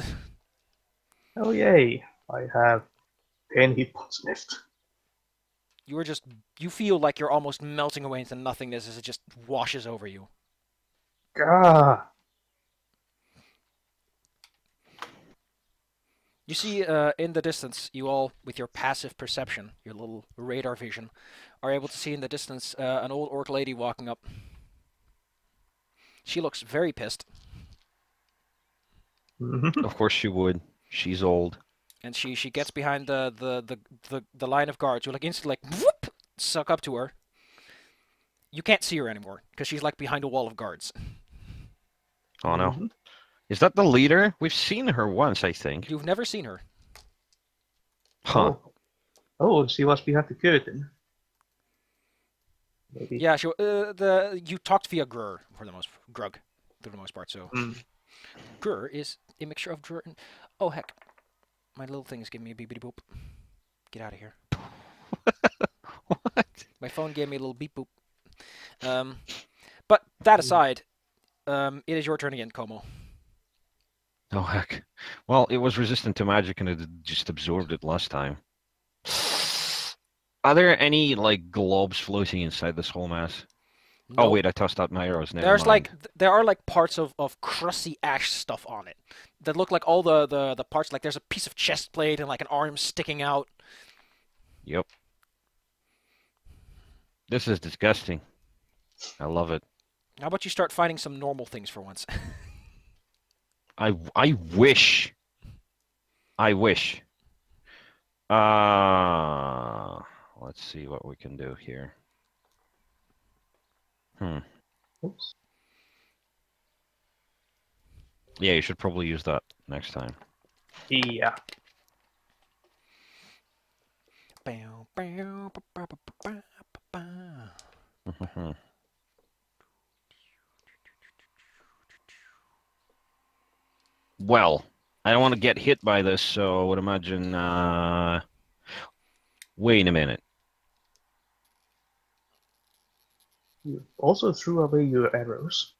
S3: Oh yay! I have 10 hit points left.
S1: You feel like you're almost melting away into nothingness as it just washes over you.
S3: Gah!
S1: You see, in the distance, you all, with your passive perception, your little radar vision, are able to see in the distance an old orc lady walking up. She looks very pissed,
S3: Mhm.
S2: Of course she would. She's old.
S1: and she gets behind the line of guards who like instantly like whoop, suck up to her. You can't see her anymore because she's like behind a wall of guards.
S2: Oh no.
S3: Mhm.
S2: Is that the leader? We've seen her once, I think.
S1: You've never seen her.
S2: Huh.
S3: Oh, she was behind the curtain. Maybe.
S1: Yeah, you talked via Grur for the most Grug, for the most part. So
S3: Mm.
S1: Grur is a mixture of Grur and oh heck, my little thing is giving me a beep beep boop. Get out of here.
S2: What?
S1: My phone gave me a little beep boop. But that aside, it is your turn again, Como.
S2: Oh heck. Well, it was resistant to magic and it just absorbed it last time. Are there any like globes floating inside this whole mess? Oh
S1: Nope.
S2: wait, I tossed out my arrows. Never
S1: There's
S2: mind.
S1: there are like parts of crusty ash stuff on it that look like all the parts. Like there's a piece of chest plate and like an arm sticking out.
S2: Yep. This is disgusting. I love it.
S1: How about you start finding some normal things for once?
S2: I wish. I wish. Let's see what we can do here.
S3: Oops.
S2: Yeah, you should probably use that next time.
S3: Yeah.
S1: Bow, bow, ba, ba, ba, ba, ba, ba.
S2: Well, I don't want to get hit by this, so I would imagine. Wait a minute.
S3: You also threw away your arrows.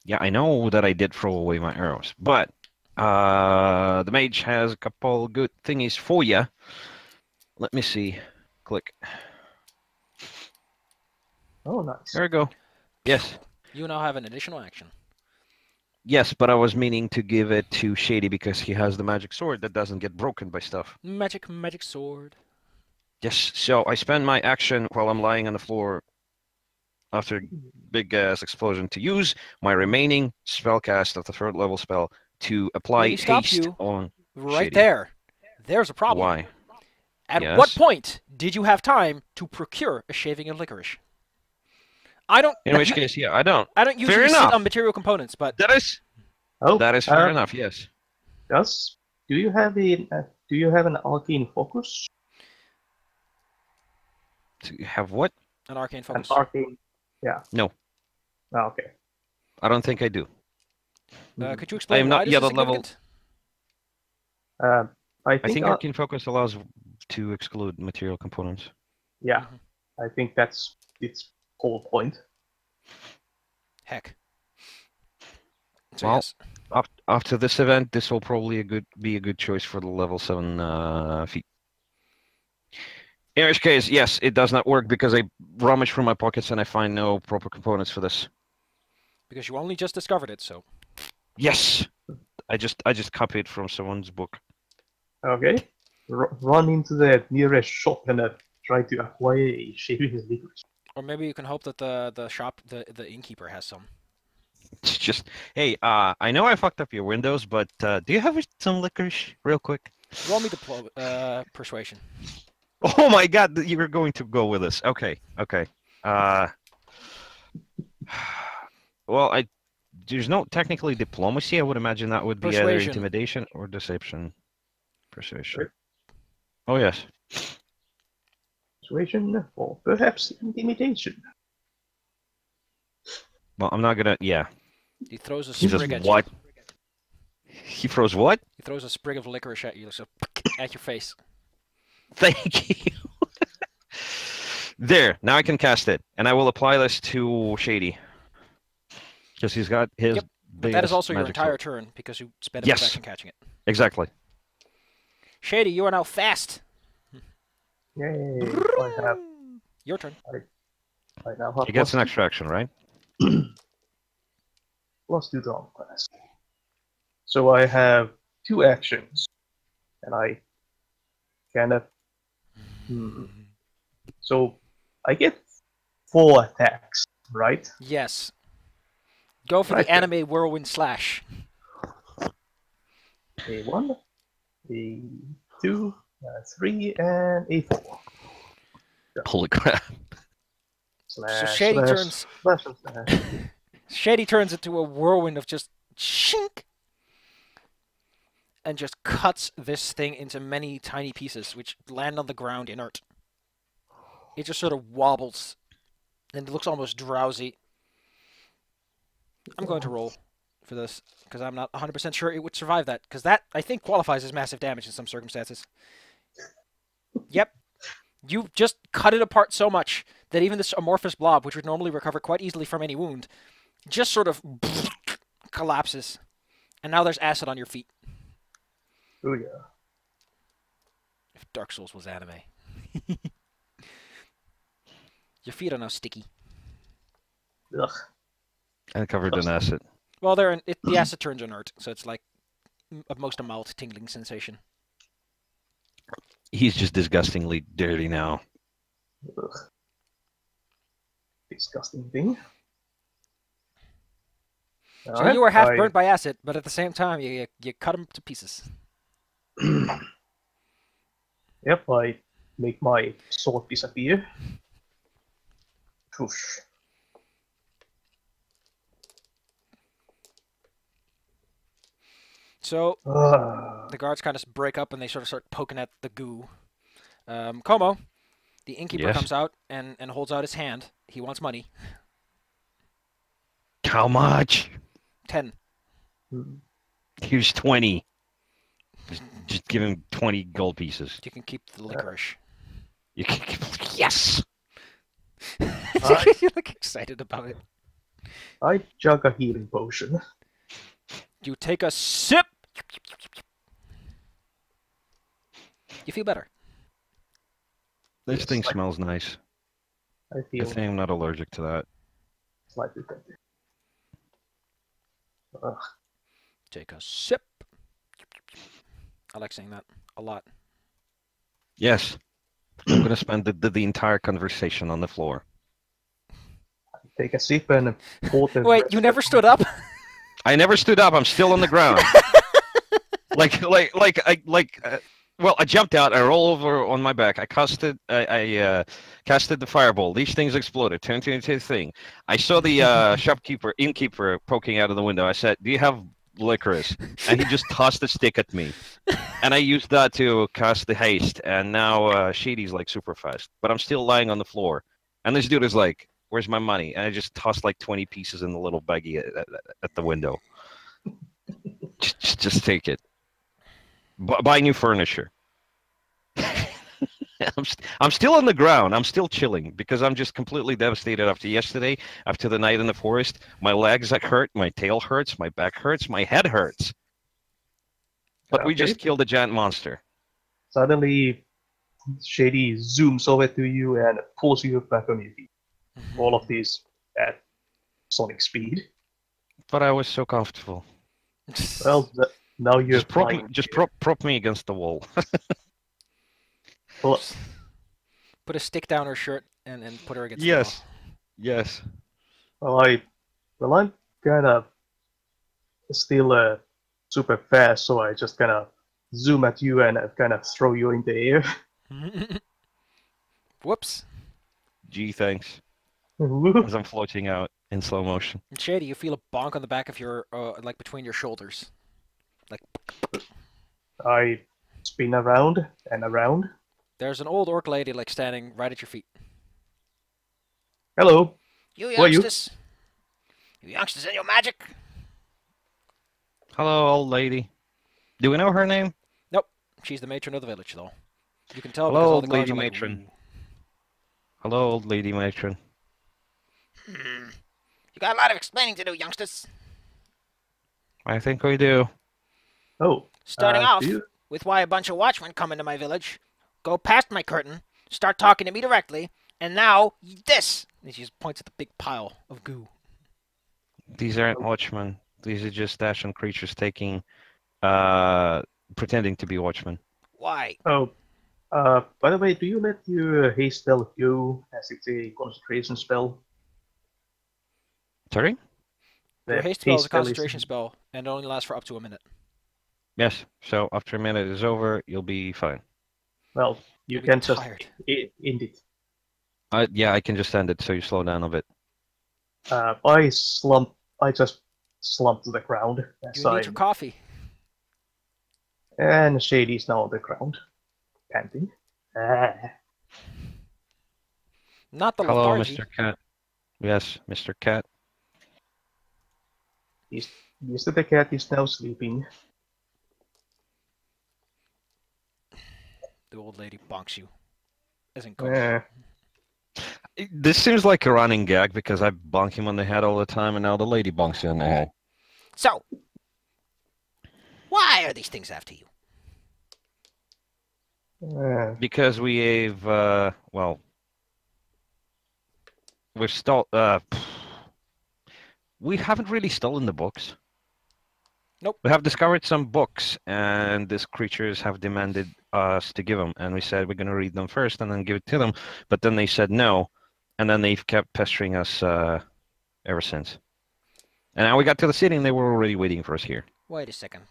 S2: Yeah, I know that I did throw away my arrows, but the mage has a couple good thingies for you. Let me see. Click.
S3: Oh, nice.
S2: There we go. Yes.
S1: You now have an additional action.
S2: Yes, but I was meaning to give it to Shady because he has the magic sword that doesn't get broken by stuff.
S1: Magic sword.
S2: Yes, so I spend my action while I'm lying on the floor after big ass explosion to use my remaining spellcast of the third level spell to apply
S1: Let me stop
S2: haste
S1: you.
S2: on
S1: Right
S2: Shady.
S1: there. There's a problem.
S2: Why?
S1: At
S2: Yes.
S1: what point did you have time to procure a shaving and licorice? I don't.
S2: In which case, yeah, I don't.
S1: I don't usually sit
S2: enough.
S1: on material components, but
S2: That is
S3: Oh,
S2: fair enough. Yes.
S3: Do you have an arcane focus?
S2: To have what?
S1: an arcane
S3: An
S1: focus.
S3: arcane. Yeah.
S2: No.
S3: Oh, okay.
S2: I don't think I do.
S1: Could you explain
S2: am
S1: why
S2: not
S1: this
S2: yet
S1: is
S2: at level-
S1: significant?
S3: I
S2: I
S3: think.
S2: think Arcane Focus allows to exclude material components.
S3: Yeah.
S1: Mhm.
S3: I think that's its whole point.
S1: Heck. So
S2: Well,
S1: yes.
S2: After this event, this will probably be a good choice for the level 7 feat. In which case, yes, it does not work because I rummage through my pockets and I find no proper components for this.
S1: Because you only just discovered it, so.
S2: Yes, I just copied from someone's book.
S3: Okay. Run into the nearest shop and try to acquire a shaving licorice.
S1: Or maybe you can hope that the shop, the innkeeper has some.
S2: It's just, hey, I know I fucked up your windows, but do you have some licorice, real quick?
S1: Roll me the persuasion.
S2: Oh my God, you were going to go with this. Okay. Well, there's no technically diplomacy. I would imagine that would be either
S1: Persuasion.
S2: intimidation or deception. Persuasion.
S3: Right.
S2: Oh yes.
S3: Persuasion or perhaps intimidation.
S2: Well, I'm not gonna. Yeah.
S1: He throws a
S2: He says
S1: sprig at
S2: what?
S1: you.
S2: He throws what?
S1: He throws a sprig of licorice at you, so at your face.
S2: Thank you. There. Now I can cast it, and I will apply this to Shady, because he's got his.
S1: Yep, But that is
S2: biggest
S1: also your
S2: magic
S1: entire
S2: sword.
S1: turn because you spent a
S2: Yes.
S1: action catching it.
S2: Exactly.
S1: Shady, you are now fast.
S3: Yay! I have.
S1: Your turn.
S3: I now have
S2: He gets an
S3: plus
S2: extra action, right?
S3: +2 to armor class. So I have 2 actions, and I kind of. So I get 4 attacks, right?
S1: Yes. Go for
S3: Right
S1: the anime whirlwind slash.
S3: A1, A2, 3, and A4.
S2: Holy crap!
S3: Slash,
S1: So Shady
S3: slash,
S1: turns.
S3: slash, slash.
S1: Shady turns into a whirlwind of just shink, and just cuts this thing into many tiny pieces, which land on the ground inert. It just sort of wobbles, and it looks almost drowsy. I'm going to roll for this, because I'm not 100% sure it would survive that, because that, I think, qualifies as massive damage in some circumstances. Yep. You just cut it apart so much that even this amorphous blob, which would normally recover quite easily from any wound, just sort of collapses. And now there's acid on your feet.
S3: Oh yeah.
S1: If Dark Souls was anime. Your feet are now sticky.
S3: Ugh.
S2: And covered in acid.
S1: Well, the acid turns inert, so it's like most a mild tingling sensation.
S2: He's just disgustingly dirty now.
S3: Ugh. Disgusting thing.
S1: So you were half burnt by acid, but at the same time, you cut them to pieces.
S3: Yep, I make my sword disappear. Whoosh.
S1: So
S3: Ah,
S1: the guards kind of break up and they sort of start poking at the goo. Como, the innkeeper,
S2: Yes?
S1: comes out and holds out his hand. He wants money.
S2: How much?
S1: 10.
S3: hmm.
S2: Here's 20. Just give him 20 gold pieces.
S1: You can keep the licorice.
S2: You can, yes!
S1: You look excited about it.
S3: I chug a healing potion.
S1: You take a sip. You feel better.
S2: This
S3: Yes,
S2: thing
S3: like-
S2: smells nice.
S3: I
S2: I
S3: feel
S2: think I'm not allergic to that.
S3: slightly better. Ugh.
S1: Take a sip. I like saying that a lot.
S2: Yes. I'm going to spend the entire conversation on the floor.
S3: Take a sip and pour the
S1: Wait,
S3: rest
S1: you
S3: of
S1: never
S3: it.
S1: stood up?
S2: I never stood up. I'm still on the ground. Well, I jumped out. I rolled over on my back. I casted the fireball. These things exploded, turned into a thing. I saw the innkeeper poking out of the window. I said, "Do you have licorice?" And he just tossed a stick at me, and I used that to cast the haste. And now Shady's like super fast, but I'm still lying on the floor. And this dude is like, "Where's my money?" And I just tossed like 20 pieces in the little baggie at the window. Just take it. Buy new furniture. I'm still on the ground. I'm still chilling because I'm just completely devastated after yesterday, after the night in the forest. My legs hurt, my tail hurts, my back hurts, my head hurts. But we
S3: Okay.
S2: just killed a giant monster.
S3: Suddenly, Shady zooms over to you and pulls you back on your feet. All of these at sonic speed.
S2: But I was so comfortable.
S3: Well, now you're flying.
S2: Just prop me against the wall.
S3: Well,
S1: Put a stick down her shirt and put her against the
S2: Yes. Yes.
S3: I'm kind of still super fast, so I just kind of zoom at you and kind of throw you in the air.
S1: wall. Whoops.
S2: Gee, thanks. As I'm floating out in slow motion.
S1: And Shady, you feel a bonk on the back of your, like between your shoulders. Like,
S3: I spin around and around.
S1: There's an old orc lady like standing right at your feet.
S3: Hello.
S1: You
S3: Who are you?
S1: youngsters. You youngsters and your magic.
S2: Hello, old lady. Do we know her name?
S1: Nope. She's the matron of the village, though. You can tell
S2: Hello,
S1: because all
S2: old
S1: the guards
S2: lady
S1: are like,
S2: matron.
S1: "Ooh."
S2: Hello, old lady matron.
S1: You got a lot of explaining to do, youngsters.
S2: I think we do.
S3: Oh.
S1: Starting off
S3: do you-
S1: with why a bunch of watchmen come into my village, go past my curtain, start talking to me directly, and now this. And she just points at the big pile of goo.
S2: These aren't watchmen. These are just ashen creatures pretending to be watchmen.
S1: Why?
S3: Oh. By the way, do you let your haste spell go as it's a concentration spell?
S2: Sorry?
S1: Your
S3: The
S1: haste spell is a
S3: is-
S1: concentration spell, and it only lasts for up to a minute.
S2: Yes. So after a minute is over, you'll be fine.
S3: Well, you
S1: You'll be
S3: can just
S1: tired.
S3: end it.
S2: Yeah, I can just end it so you slow down a bit.
S3: I just slumped to the ground as
S1: You need your coffee.
S3: and Shady's now on the ground, panting.
S1: Not the
S2: Hello,
S1: lethargy.
S2: Mr. Cat. Yes, Mr. Cat.
S3: Mr. the cat is now sleeping.
S1: The old lady bonks you. Isn't coach.
S3: Eh,
S2: This seems like a running gag because I bonk him on the head all the time, and now the lady bonks you on the head.
S1: So, why are these things after you?
S2: Because we have, well, we've we haven't really stolen the books.
S1: Nope.
S2: We have discovered some books, and these creatures have demanded us to give them, and we said we're going to read them first and then give it to them, but then they said no, and then they've kept pestering us ever since. And now we got to the city, and they were already waiting for us here.
S1: Wait a second.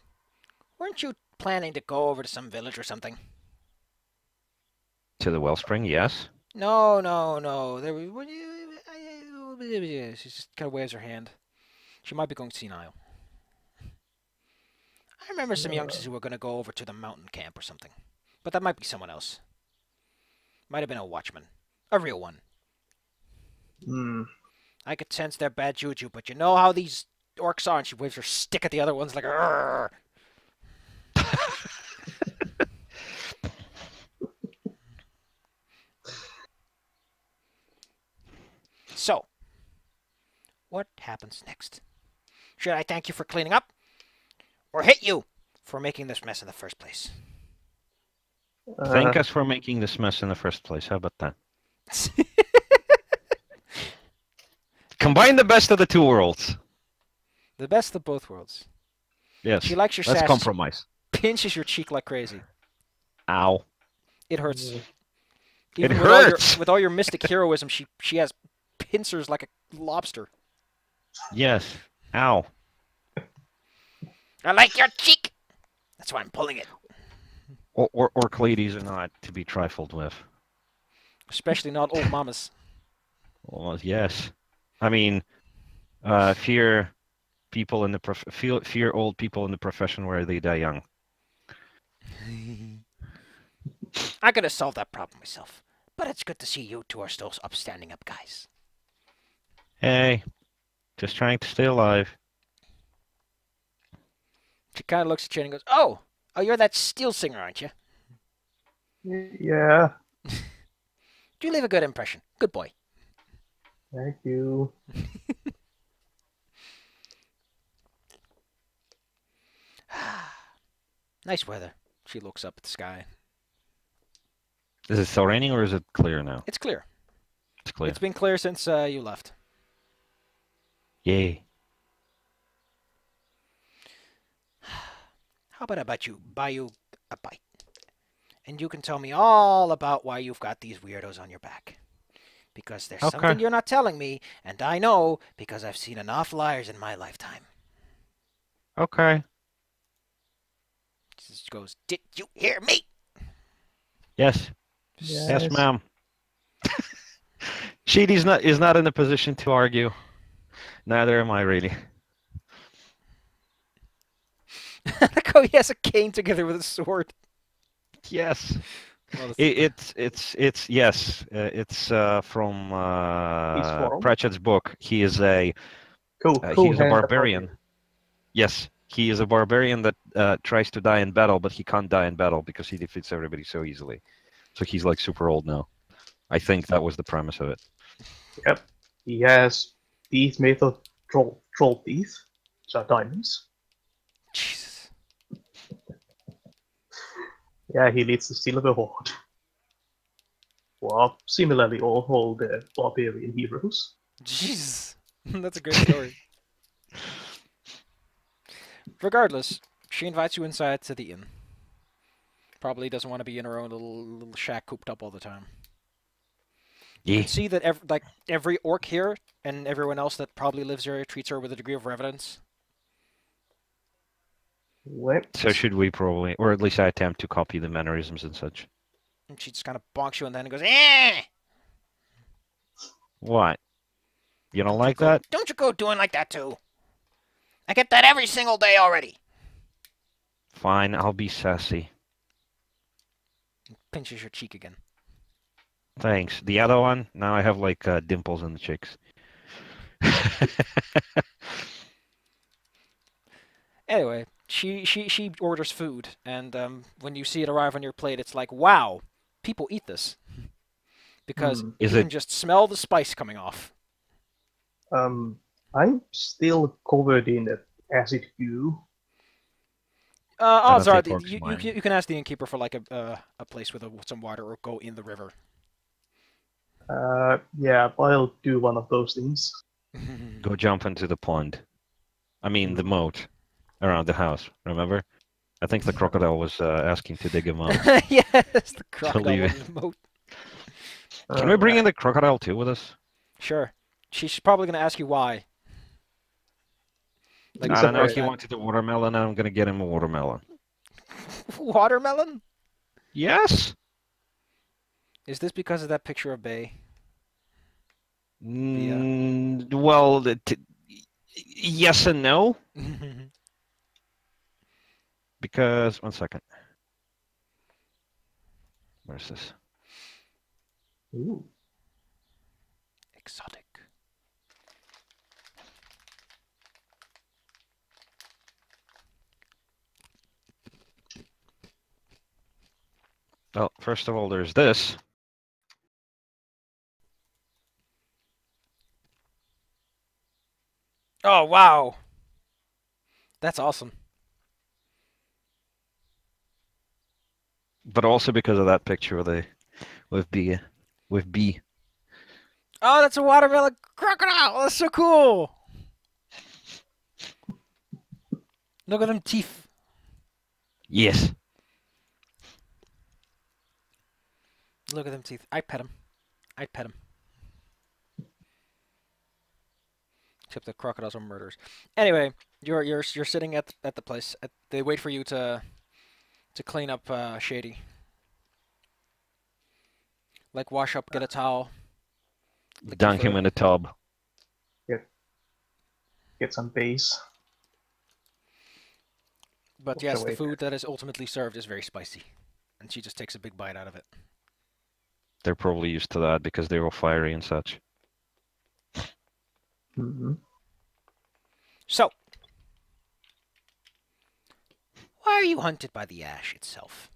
S1: Weren't you planning to go over to some village or something?
S2: To the wellspring, yes.
S1: No. There was. She just kind of waves her hand. She might be going senile. I remember some youngsters who were going to go over to the mountain camp or something. But that might be someone else. Might have been a watchman. A real one.
S3: hmm.
S1: I could sense their bad juju, but you know how these orcs are, and she waves her stick at the other ones like, "Arrgh." So, what happens next? Should I thank you for cleaning up? Or hit you for making this mess in the first place?
S2: Thank us for making this mess in the first place. How about that? Combine the best of the two worlds.
S1: The best of both worlds.
S2: Yes.
S1: She likes your
S2: Let's
S1: sass.
S2: compromise.
S1: Pinches your cheek like crazy.
S2: Ow.
S1: It hurts.
S3: Yeah.
S1: Even
S2: It
S1: with all your-
S2: hurts!
S1: with all your mystic heroism, she has pincers like a lobster.
S2: Yes. Ow.
S1: I like your cheek. That's why I'm pulling it.
S2: Orc ladies are not to be trifled with.
S1: Especially not old mamas.
S2: Well, yes. I mean, fear people in the fear old people in the profession where they die young.
S1: I could have solved that problem myself. But it's good to see you two are still upstanding up guys.
S2: Hey, just trying to stay alive.
S1: She kind of looks at you and goes, Oh, you're that steel singer, aren't you?
S3: Yeah,
S1: You leave a good impression. Good boy.
S3: thank you.
S1: Nice weather. She looks up at the sky.
S2: Is it still raining or is it clear now?
S1: It's clear.
S2: It's clear.
S1: It's been clear since you left.
S2: Yay.
S1: How about I buy you a bite? And you can tell me all about why you've got these weirdos on your back. Because there's
S2: Okay.
S1: something you're not telling me, and I know because I've seen enough liars in my lifetime.
S2: Okay.
S1: She goes, Did you hear me?
S2: Yes.
S3: Yes.
S2: Yes, ma'am. Sheedy's is not in a position to argue. Neither am I really.
S1: Look how he has a cane together with a sword.
S2: Yes.
S1: Well,
S2: It's yes. It's from
S3: He's Warren.
S2: Pratchett's book. He is a
S3: Conan the
S2: barbarian. Yes, he is a barbarian that tries to die in battle, but he can't die in battle because he defeats everybody so easily. So he's like super old now. I think that was the premise of it.
S3: Yep. He has teeth made of troll teeth, which are diamonds.
S1: Jesus.
S3: Yeah, he leads the Silver Horde. Well, similarly, all the barbarian heroes.
S1: Jesus. That's a great story. Regardless, she invites you inside to the inn. Probably doesn't want to be in her own little shack cooped up all the time. You
S2: Yeah.
S1: can see that every orc here and everyone else that probably lives here treats her with a degree of reverence.
S3: What?
S2: So should we probably, or at least I attempt to copy the mannerisms and such.
S1: And she just kind of bonks you on the head and goes, eh!
S2: What? You don't
S1: Don't
S2: like
S1: you
S2: that?
S1: Don't you go doing like that too. I get that every single day already.
S2: Fine, I'll be sassy.
S1: Pinches your cheek again.
S2: Thanks. The other one, now I have like dimples in the cheeks.
S1: Anyway, she orders food, and when you see it arrive on your plate, it's like, wow, people eat this. Because
S2: Is
S1: you
S2: it-
S1: can just smell the spice coming off.
S3: I'm still covered in acid goo.
S1: Odds
S2: don't
S1: are
S2: think orcs
S1: you
S2: mind.
S1: can ask the innkeeper for like a place with some water, or go in the river.
S3: Yeah, I'll do one of those things.
S2: Go jump into the pond. I mean, the moat around the house, remember? I think the crocodile was asking to dig him out.
S1: Yes, the crocodile
S2: leave
S1: in the moat.
S2: Can we bring in the crocodile too with us?
S1: Sure. She's probably gonna ask you why. Like,
S2: I don't know.
S3: surprised
S2: He
S1: that-
S2: wanted a watermelon, and I'm gonna get him a watermelon.
S1: Watermelon?
S2: Yes.
S1: Is this because of that picture of Bay?
S2: Well, yes and no. Because one second. Where's this?
S3: Ooh.
S1: Exotic.
S2: Well, first of all, there's this.
S1: Oh wow, that's awesome.
S2: But also because of that picture with B.
S1: Oh, that's a watermelon crocodile. That's so cool. Look at them teeth.
S2: Yes.
S1: Look at them teeth. I pet him. I pet him. Except the crocodiles are murderers. Anyway, you're sitting at the place. They wait for you to clean up Shady. Like wash up, get a towel. Lick
S2: Dunk
S1: your
S2: him
S1: foot.
S2: in a tub.
S3: Get some base.
S1: But
S3: Wash
S1: yes, the
S3: away.
S1: food that is ultimately served is very spicy, and she just takes a big bite out of it.
S2: They're probably used to that because they're all fiery and such.
S3: Mm-hmm.
S1: So, why are you hunted by the ash itself?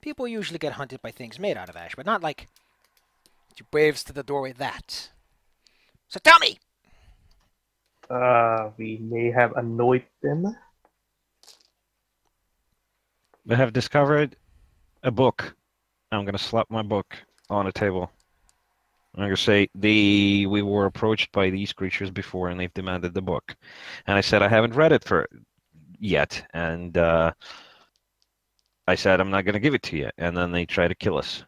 S1: People usually get hunted by things made out of ash, but not like she waves to the doorway that. So tell me!
S3: We may have annoyed them.
S2: They have discovered a book. I'm gonna slap my book on a table. I'm gonna say we were approached by these creatures before, and they've demanded the book. And I said I haven't read it yet, and I said I'm not gonna give it to you. And then they tried to kill us,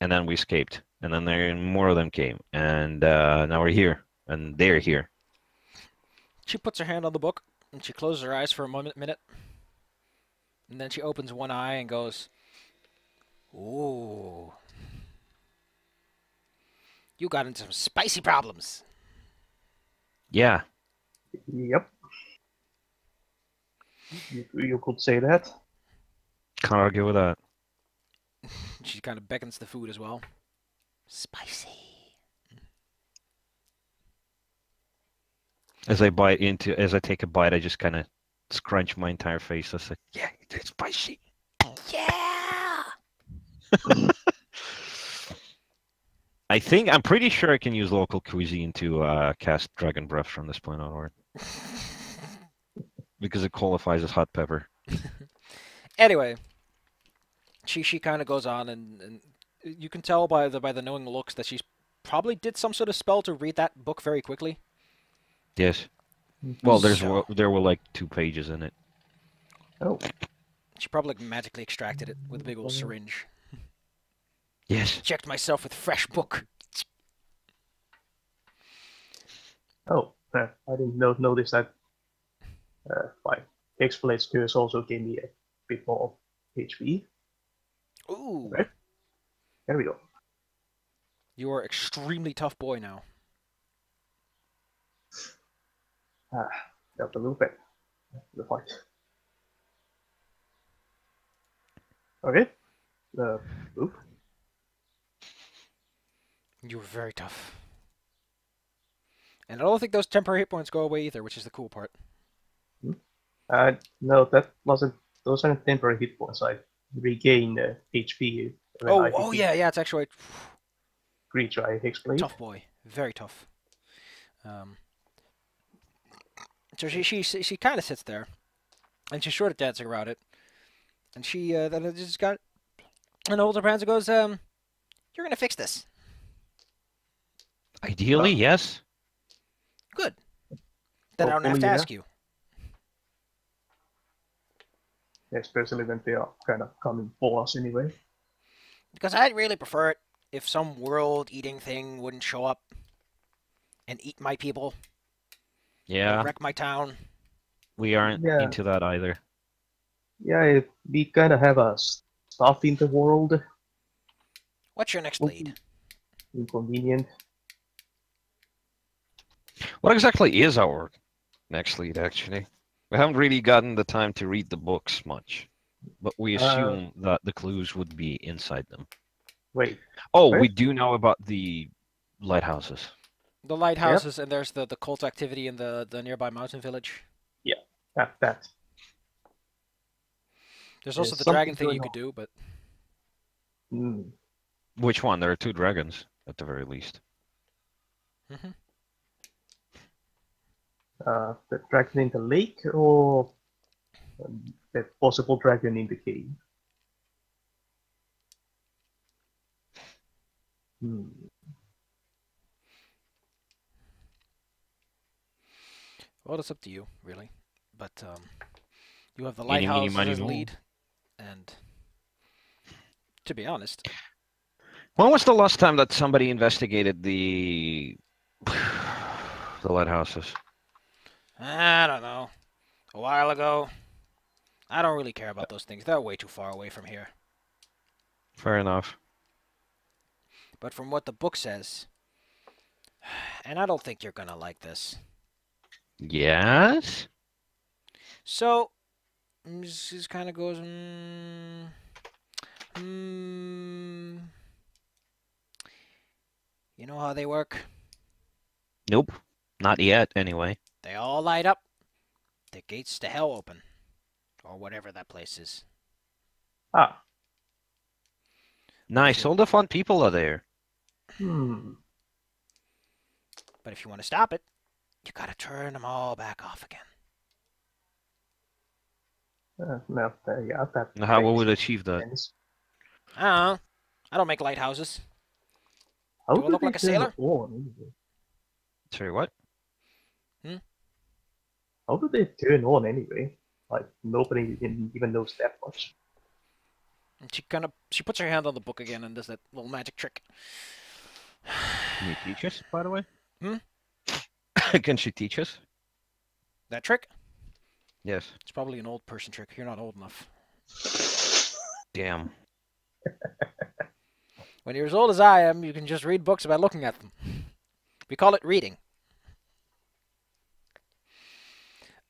S2: and then we escaped. And then more of them came, and now we're here, and they're here.
S1: She puts her hand on the book, and she closes her eyes for a minute. And then she opens one eye and goes, "Ooh. You got into some spicy problems."
S2: Yeah,
S3: Yep. You could say that.
S2: can't argue with that.
S1: She kind of beckons the food as well. Spicy.
S2: As I take a bite, I just kind of scrunch my entire face. I say, "Yeah, it's spicy."
S1: Yeah.
S2: I'm pretty sure I can use local cuisine to cast dragon breath from this point onward because it qualifies as hot pepper.
S1: Anyway, she kind of goes on, and you can tell by the knowing looks that she's probably did some sort of spell to read that book very quickly.
S2: Yes. Well,
S1: So-
S2: there were like 2 pages in it.
S3: Oh,
S1: She probably like, magically extracted it with a big old syringe.
S2: Yes.
S1: Checked myself with fresh book.
S3: oh, I didn't notice that. My Hexblade's curse also gave me a bit more HP.
S1: Ooh,
S3: Right. There we go.
S1: you are extremely tough boy now.
S3: Got a little bit. The fight. Okay. Oop.
S1: You were very tough. And I don't think those temporary hit points go away either, which is the cool part.
S3: No, that wasn't. Those aren't temporary hit points. I regain HP. when I
S1: Oh
S3: defeat
S1: yeah, it's actually
S3: creature I Hexblade.
S1: tough boy, very tough. So she kind of sits there, and she's sort of dancing around it, and she then it just got and holds her hands and goes, "You're gonna fix this,
S2: Ideally, yes.
S1: good. Then I don't have
S3: Hopefully,
S1: to
S3: yeah.
S1: ask you."
S3: Especially when they are kind of coming for us anyway.
S1: Because I'd really prefer it if some world-eating thing wouldn't show up and eat my people,
S2: Yeah,
S1: wreck my town.
S2: we aren't
S3: Yeah.
S2: into that either.
S3: Yeah, we kind of have a stuff in the world.
S1: What's your next lead?
S3: Inconvenient.
S2: What exactly is our next lead, actually? We haven't really gotten the time to read the books much, but we assume that the clues would be inside them.
S3: Wait,
S2: Oh,
S3: Where?
S2: we do know about the lighthouses.
S1: The lighthouses, and there's the cult activity in the nearby mountain village.
S3: that.
S1: There's also
S3: There's
S1: the
S3: something
S1: dragon thing you
S3: going
S1: could do, but
S3: Hmm.
S2: Which one? There are 2 dragons, at the very least.
S1: mhm.
S3: The dragon in the lake or the possible dragon in the cave? Hmm.
S1: Well, it's up to you, really. But you have the
S2: Eeny, meeny,
S1: lighthouses
S2: miny,
S1: as
S2: moe.
S1: lead, and to be honest,
S2: When was the last time that somebody investigated the lighthouses?
S1: I don't know. A while ago. I don't really care about those things. They're way too far away from here.
S2: Fair enough.
S1: But from what the book says, and I don't think you're gonna like this.
S2: Yes?
S1: So, this kind of goes, you know how they work?
S2: Nope. Not yet, anyway.
S1: They all light up. The gates to hell open. Or whatever that place is.
S3: Ah.
S2: Nice. All the fun people are there.
S3: Hmm.
S1: But if you want to stop it, you gotta turn them all back off again.
S3: No, yeah, that.
S2: Now, how
S3: makes
S2: would we achieve that?
S3: sense.
S1: I don't know. I don't make lighthouses.
S3: How
S1: Do I
S3: do
S1: look
S3: they
S1: like a
S3: turn
S1: sailor?
S3: it on, anyway?
S2: Sorry, what?
S3: How do they turn on anyway? Like nobody even knows that much.
S1: And she puts her hand on the book again and does that little magic trick.
S2: Can you teach us, by the way?
S1: Hmm?
S2: Can she teach us?
S1: That trick?
S2: Yes.
S1: It's probably an old person trick. You're not old enough.
S2: Damn.
S1: When you're as old as I am, you can just read books by looking at them. We call it reading.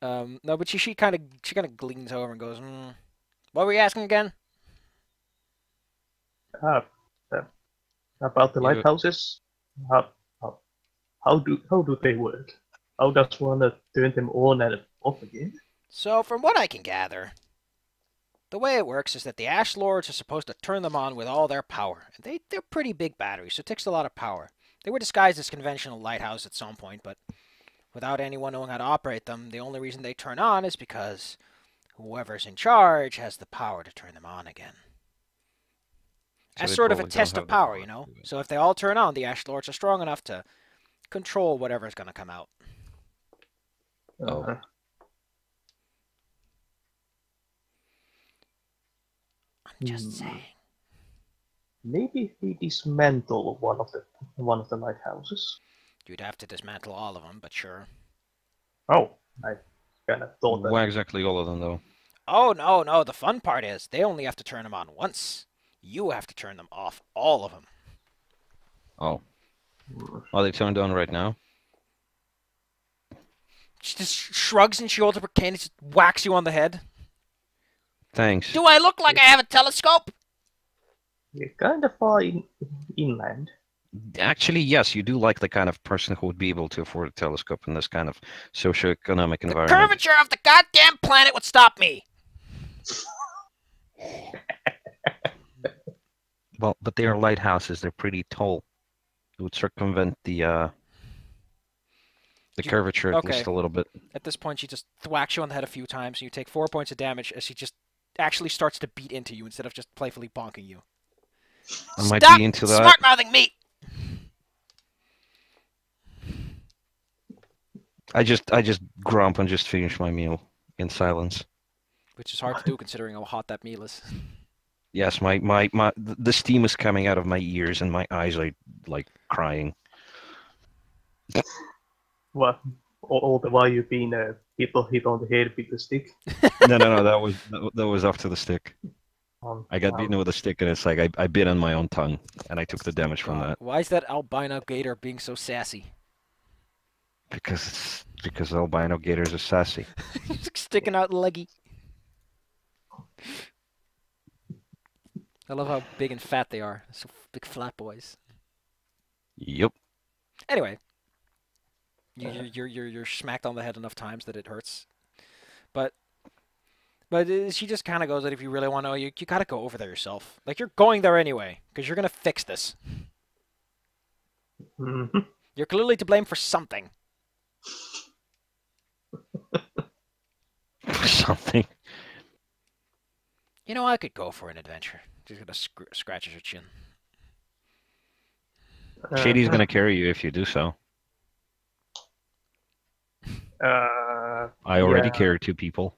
S1: No, but she kind of gleans over and goes, "What were you asking again?"
S3: Uh, uh, about the
S2: You do-
S3: lighthouses, how, how how do they work? How does one turn them on and off again?
S1: So, from what I can gather, the way it works is that the Ash Lords are supposed to turn them on with all their power. And they're pretty big batteries, so it takes a lot of power. They were disguised as conventional lighthouses at some point, but without anyone knowing how to operate them, the only reason they turn on is because whoever's in charge has the power to turn them on again.
S2: So
S1: As
S2: they
S1: sort of a
S2: probably don't
S1: test
S2: have
S1: of
S2: the
S1: power,
S2: to
S1: you know?
S2: do it.
S1: So if they all turn on, the Ash Lords are strong enough to control whatever's going to come out.
S2: Oh.
S3: Uh,
S1: I'm just
S3: Hmm.
S1: saying.
S3: Maybe if we dismantle one of the lighthouses.
S1: You'd have to dismantle all of them, but sure.
S3: Oh, I kind of thought that.
S2: Why exactly all of them, though?
S1: Oh, no. The fun part is they only have to turn them on once. You have to turn them off, all of them.
S2: Oh.
S3: Hmm.
S2: Are they turned on right now?
S1: She just shrugs and she holds up her cane and just whacks you on the head.
S2: Thanks.
S1: Do I look like I have a telescope?
S3: We're kind of far inland.
S2: Actually, yes, you do like the kind of person who would be able to afford a telescope in this kind of socioeconomic
S1: The
S2: environment.
S1: curvature of the goddamn planet would stop me.
S2: Well, but they are lighthouses. They're pretty tall. It would circumvent the curvature at
S1: okay.
S2: least a little bit.
S1: At this point, she just thwacks you on the head a few times, and you take 4 points of damage as she just actually starts to beat into you instead of just playfully bonking you.
S2: I might
S1: Stop
S2: be into that.
S1: smart-mouthing me!
S2: I just grump and just finish my meal in silence.
S1: Which is hard to do considering how hot that meal is.
S2: Yes, the steam is coming out of my ears and my eyes are like crying.
S3: Well, all the while you've been hit on the head with the stick.
S2: No, that was after the stick. I got beaten with a stick, and it's like I bit on my own tongue, and I took the damage from that.
S1: Why is that albino gator being so sassy?
S2: Because albino gators are sassy.
S1: Sticking out leggy. I love how big and fat they are. So big flat boys.
S2: Yep.
S1: Anyway, you're smacked on the head enough times that it hurts. But she just kind of goes that if you really want to know, you gotta go over there yourself. Like, you're going there anyway, because you're gonna fix this.
S3: Mm-hmm.
S1: You're clearly to blame for something.
S2: Something.
S1: You know, I could go for an adventure. She's gonna scratches her chin.
S2: Shady's gonna carry you if you do so. I already
S3: Yeah.
S2: carry 2 people.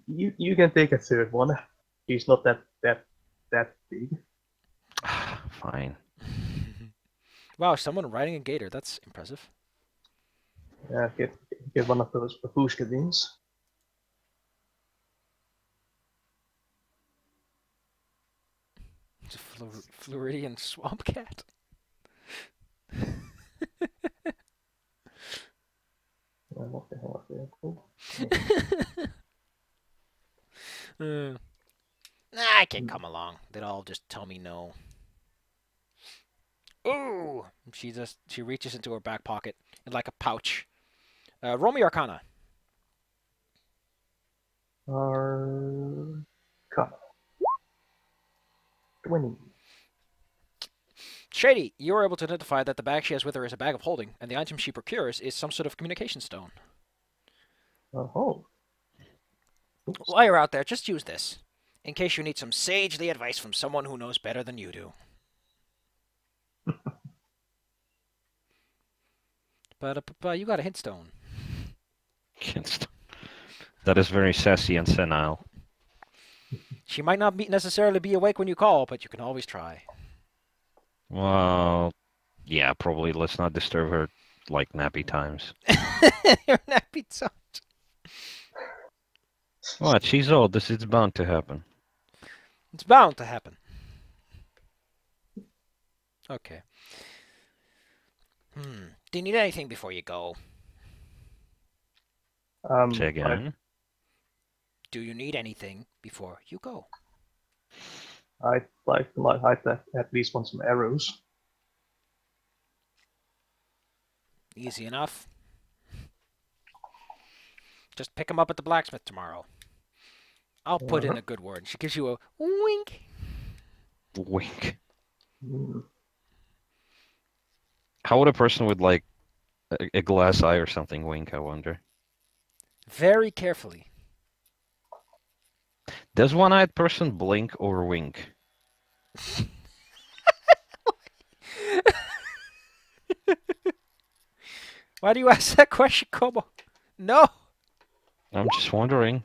S3: You can take a third one. He's not that big.
S2: Fine.
S1: Wow, someone riding a gator. That's impressive.
S3: Yeah, get one of those babushka things.
S1: It's a Floridian swamp cat.
S3: What the hell are they called?
S1: I can come along. They'd all just tell me no. Ooh! She reaches into her back pocket in like a pouch. Roll me Arcana.
S3: Arcana. 20.
S1: Shady, you are able to identify that the bag she has with her is a bag of holding, and the item she procures is some sort of communication stone.
S3: Oh. Oops.
S1: While you're out there, just use this, in case you need some sagely advice from someone who knows better than you do. But you got a hint stone.
S2: That is very sassy and senile.
S1: She might not necessarily be awake when you call, but you can always try.
S2: Well, yeah, probably. Let's not disturb her like nappy times.
S1: Your nappy times.
S2: What? She's old. This is bound to happen.
S1: It's bound to happen. Okay. Do you need anything before you go?
S2: Say again.
S1: Do you need anything before you go?
S3: I'd I'd at least want some arrows.
S1: Easy enough. Just pick him up at the blacksmith tomorrow. I'll put in a good word. She gives you a wink.
S2: Wink.
S3: Mm.
S2: How would a person with like a glass eye or something wink, I wonder?
S1: Very carefully.
S2: Does one-eyed person blink or wink?
S1: Why do you ask that question, Kobo? No.
S2: I'm just wondering.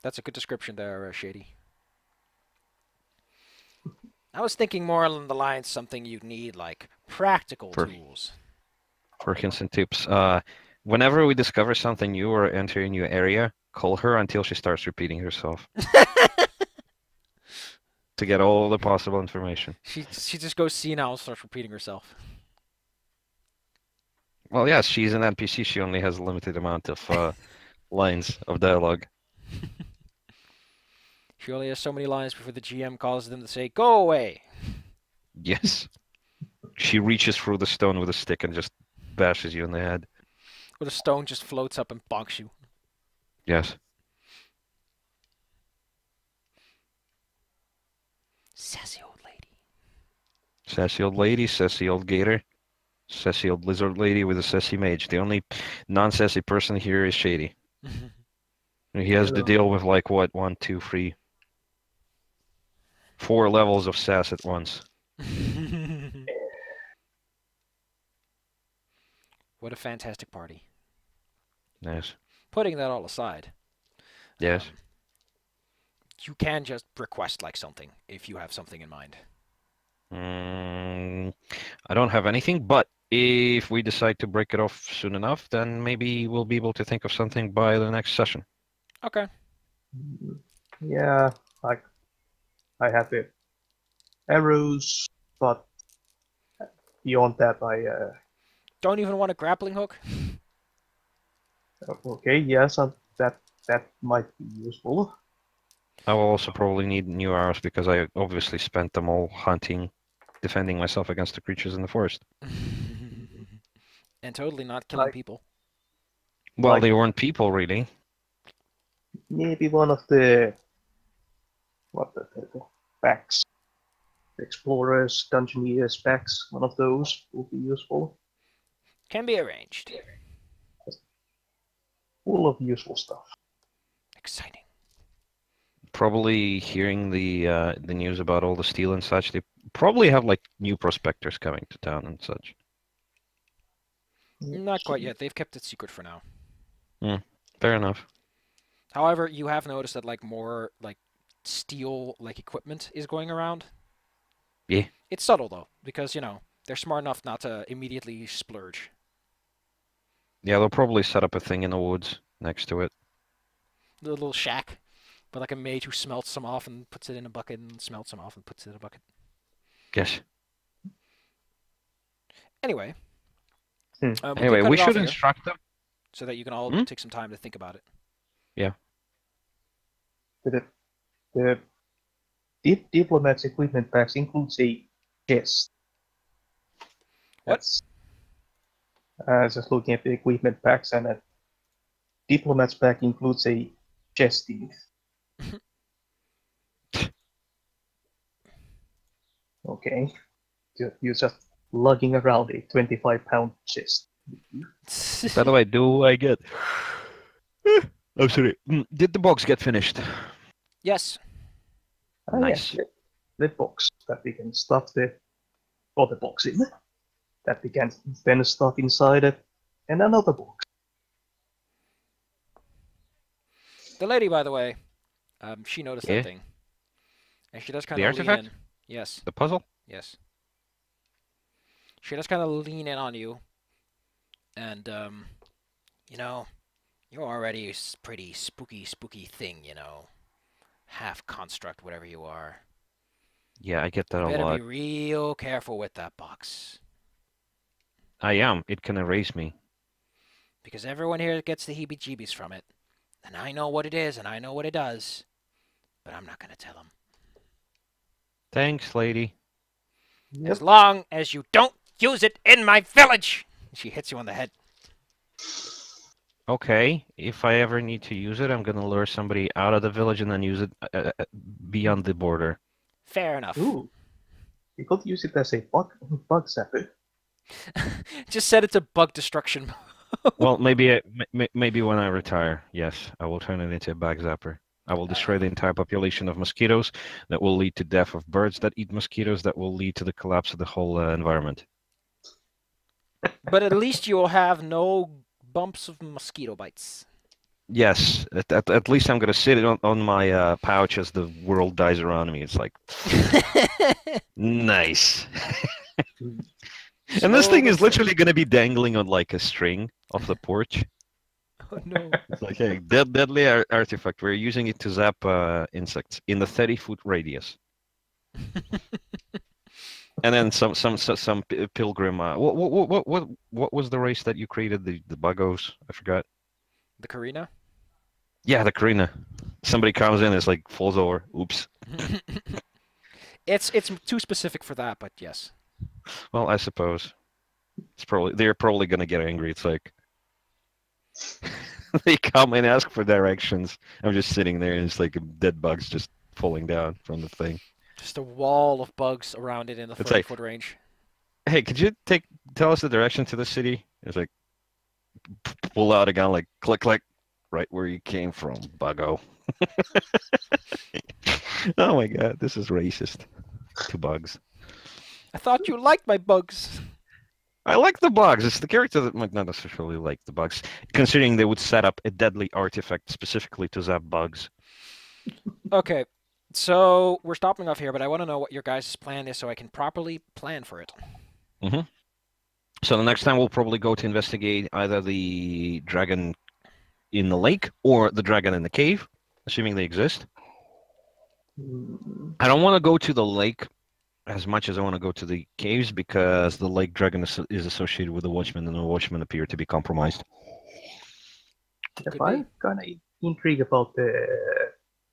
S1: That's a good description there, Shady. I was thinking more along the lines something you'd need, like practical tools.
S2: For hints and tips, whenever we discover something new or enter a new area, call her until she starts repeating herself. To get all the possible information.
S1: She just goes senile and starts repeating herself.
S2: Well, yes, she's an NPC. She only has a limited amount of lines of dialogue.
S1: She only has so many lines before the GM calls them to say, "Go away."
S2: Yes. She reaches through the stone with a stick and just bashes you in the head.
S1: Or the stone just floats up and bonks you.
S2: Yes.
S1: Sassy old lady.
S2: Sassy old lady, sassy old gator, sassy old lizard lady with a sassy mage. The only non-sassy person here is Shady. He has to deal with like what, 1, 2, 3, 4 levels of sass at once.
S1: What a fantastic party.
S2: Yes.
S1: Putting that all aside.
S2: Yes.
S1: You can just request like something if you have something in mind.
S2: I don't have anything, but if we decide to break it off soon enough, then maybe we'll be able to think of something by the next session.
S1: Okay.
S3: Yeah, like I have the arrows, but beyond that,
S1: Don't even want a grappling hook?
S3: okay, yes, that might be useful.
S2: I will also probably need new arrows because I obviously spent them all hunting, defending myself against the creatures in the forest.
S1: And totally not killing people.
S2: Well,
S3: Like-
S2: they weren't people, really.
S3: Maybe one of the packs, the explorers, dungeoneers packs, one of those will be useful.
S1: Can be arranged.
S3: Full of useful stuff.
S1: Exciting.
S2: Probably hearing the news about all the steel and such, they probably have like new prospectors coming to town and such.
S1: Not quite yet. They've kept it secret for now.
S2: Fair enough.
S1: However, you have noticed that like more like steel like equipment is going around.
S2: Yeah.
S1: It's subtle though, because you know they're smart enough not to immediately splurge.
S2: Yeah, they'll probably set up a thing in the woods next to it.
S1: The little shack, but like a mage who smelts some off and puts it in a bucket and smelts some off and puts it in a bucket.
S2: Yes.
S1: Anyway.
S2: Anyway, we should instruct them.
S1: So that you can all take some time to think about it.
S2: Yeah.
S3: The diplomat's equipment packs includes a chest.
S1: What?
S3: Just looking at the equipment packs, and a diplomat's pack includes a chest in it. Okay. You're just lugging around a 25-pound chest.
S2: By the way, do I get... Oh, sorry. Did the box get finished?
S1: Yes.
S2: Nice.
S3: Yes, the box that we can stuff the other box in. That we can then stuff inside it, and another box.
S1: The lady, by the way, she noticed
S2: Yeah?
S1: that thing. And she does kind
S2: The
S1: of lean
S2: artifact?
S1: in. Yes.
S2: The puzzle?
S1: Yes. She does kind of lean in on you. And, you know, you're already a pretty spooky thing, you know. Half construct, whatever you are.
S2: Yeah, I get that a
S1: Better
S2: lot.
S1: be real careful with that box.
S2: I am. It can erase me.
S1: Because everyone here gets the heebie-jeebies from it. And I know what it is, and I know what it does. But I'm not going to tell him.
S2: Thanks, lady.
S3: Yep.
S1: As long as you don't use it in my village. She hits you on the head.
S2: Okay, if I ever need to use it, I'm gonna lure somebody out of the village and then use it beyond the border.
S1: Fair enough.
S3: Ooh. You could use it as a bug zapper.
S1: Just said it's a bug destruction.
S2: Well, maybe maybe when I retire, yes, I will turn it into a bug zapper. I will destroy the entire population of mosquitoes that will lead to death of birds that eat mosquitoes that will lead to the collapse of the whole environment.
S1: But at least you will have no bumps of mosquito bites.
S2: Yes, at least I'm gonna sit on my pouch as the world dies around me. It's like nice. And this thing is literally gonna be dangling on like a string off the porch.
S1: Oh no.
S2: It's like, hey, deadly artifact. We're using it to zap insects in the 30-foot radius. And then some pilgrim. What was the race that you created? The buggos? I forgot.
S1: The Karina?
S2: Yeah, the Karina. Somebody comes in, it's like falls over. Oops.
S1: It's too specific for that, but yes.
S2: Well, I suppose they're probably gonna get angry. It's like they come and ask for directions. I'm just sitting there, and it's like dead bugs just falling down from the thing.
S1: Just a wall of bugs around it in the
S2: It's like-
S1: 30-foot range.
S2: Hey, could you tell us the direction to the city? It's like pull out a gun, like click click, right where you came from, buggo. Oh my god, this is racist to bugs.
S1: I thought you liked my bugs.
S2: I like the bugs. It's the character that might not necessarily like the bugs, considering they would set up a deadly artifact specifically to zap bugs.
S1: Okay, so we're stopping off here, but I want to know what your guys' plan is so I can properly plan for it.
S2: So the next time we'll probably go to investigate either the dragon in the lake or the dragon in the cave, assuming they exist. I don't want to go to the lake as much as I want to go to the caves because the lake dragon is associated with the watchmen, and the watchmen appear to be compromised.
S1: Could
S3: I'm
S1: be.
S3: kind of intrigued about the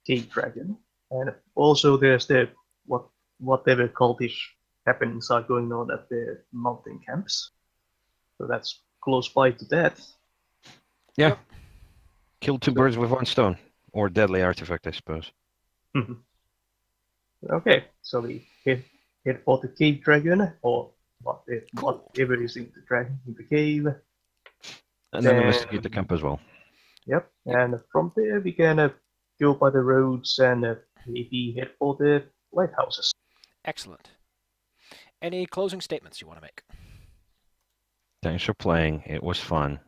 S3: cave dragon, and also there's the whatever cultish happenings are going on at the mountain camps. So that's close by to that.
S2: Yeah.
S1: Yep.
S2: Kill two birds with one stone, or deadly artifact, I suppose.
S3: Okay, so we head for the cave dragon, or
S1: Cool.
S3: whatever is in the dragon in the cave.
S2: And then investigate the camp as well.
S3: Yep, and from there we can go by the roads and maybe head for the lighthouses.
S1: Excellent. Any closing statements you want to make?
S2: Thanks for playing. It was fun.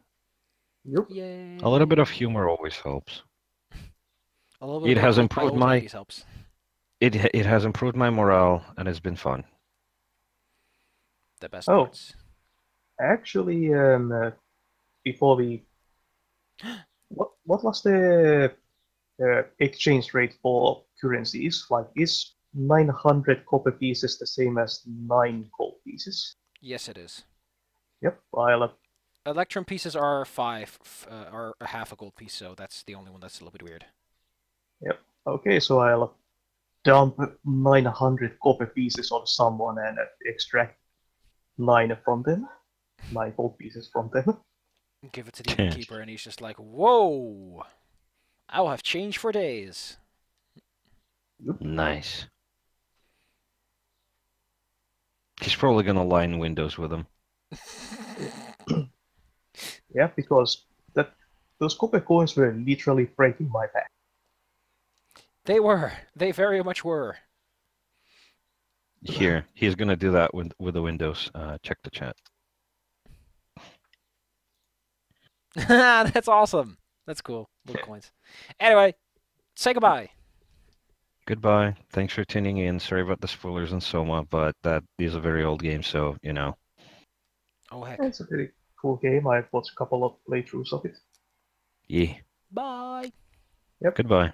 S3: Yep.
S1: Yay.
S2: A little bit of humor always helps.
S1: A little bit
S2: It
S1: of
S2: has
S1: my
S2: improved
S1: old
S2: my-
S1: ladies helps.
S2: It has improved my morale, and it's been fun.
S1: The best
S3: Oh.
S1: parts.
S3: Actually, before we, what was the exchange rate for currencies? Like, is 900 copper pieces the same as 9 gold pieces?
S1: Yes, it is.
S3: Yep. I'll
S1: Electrum pieces are are a half a gold piece, so that's the only one that's a little bit weird.
S3: okay. So I'll dump 900 copper pieces on someone and extract 9 from them, 9 gold pieces from them.
S1: Give it to the innkeeper, and he's just like, "Whoa! I'll have change for days."
S2: Nice. He's probably gonna line windows with them.
S3: Yeah, because those copper coins were literally breaking my back.
S1: They were. They very much were.
S2: Here, he's gonna do that with the windows. Check the chat.
S1: That's awesome. That's cool. Little coins. Anyway, say goodbye.
S2: Goodbye. Thanks for tuning in. Sorry about the spoilers and Soma, but that is a very old game, so you know.
S1: Oh heck.
S3: It's a very cool game. I've watched a couple of playthroughs of it.
S2: Yeah.
S1: Bye.
S2: Goodbye.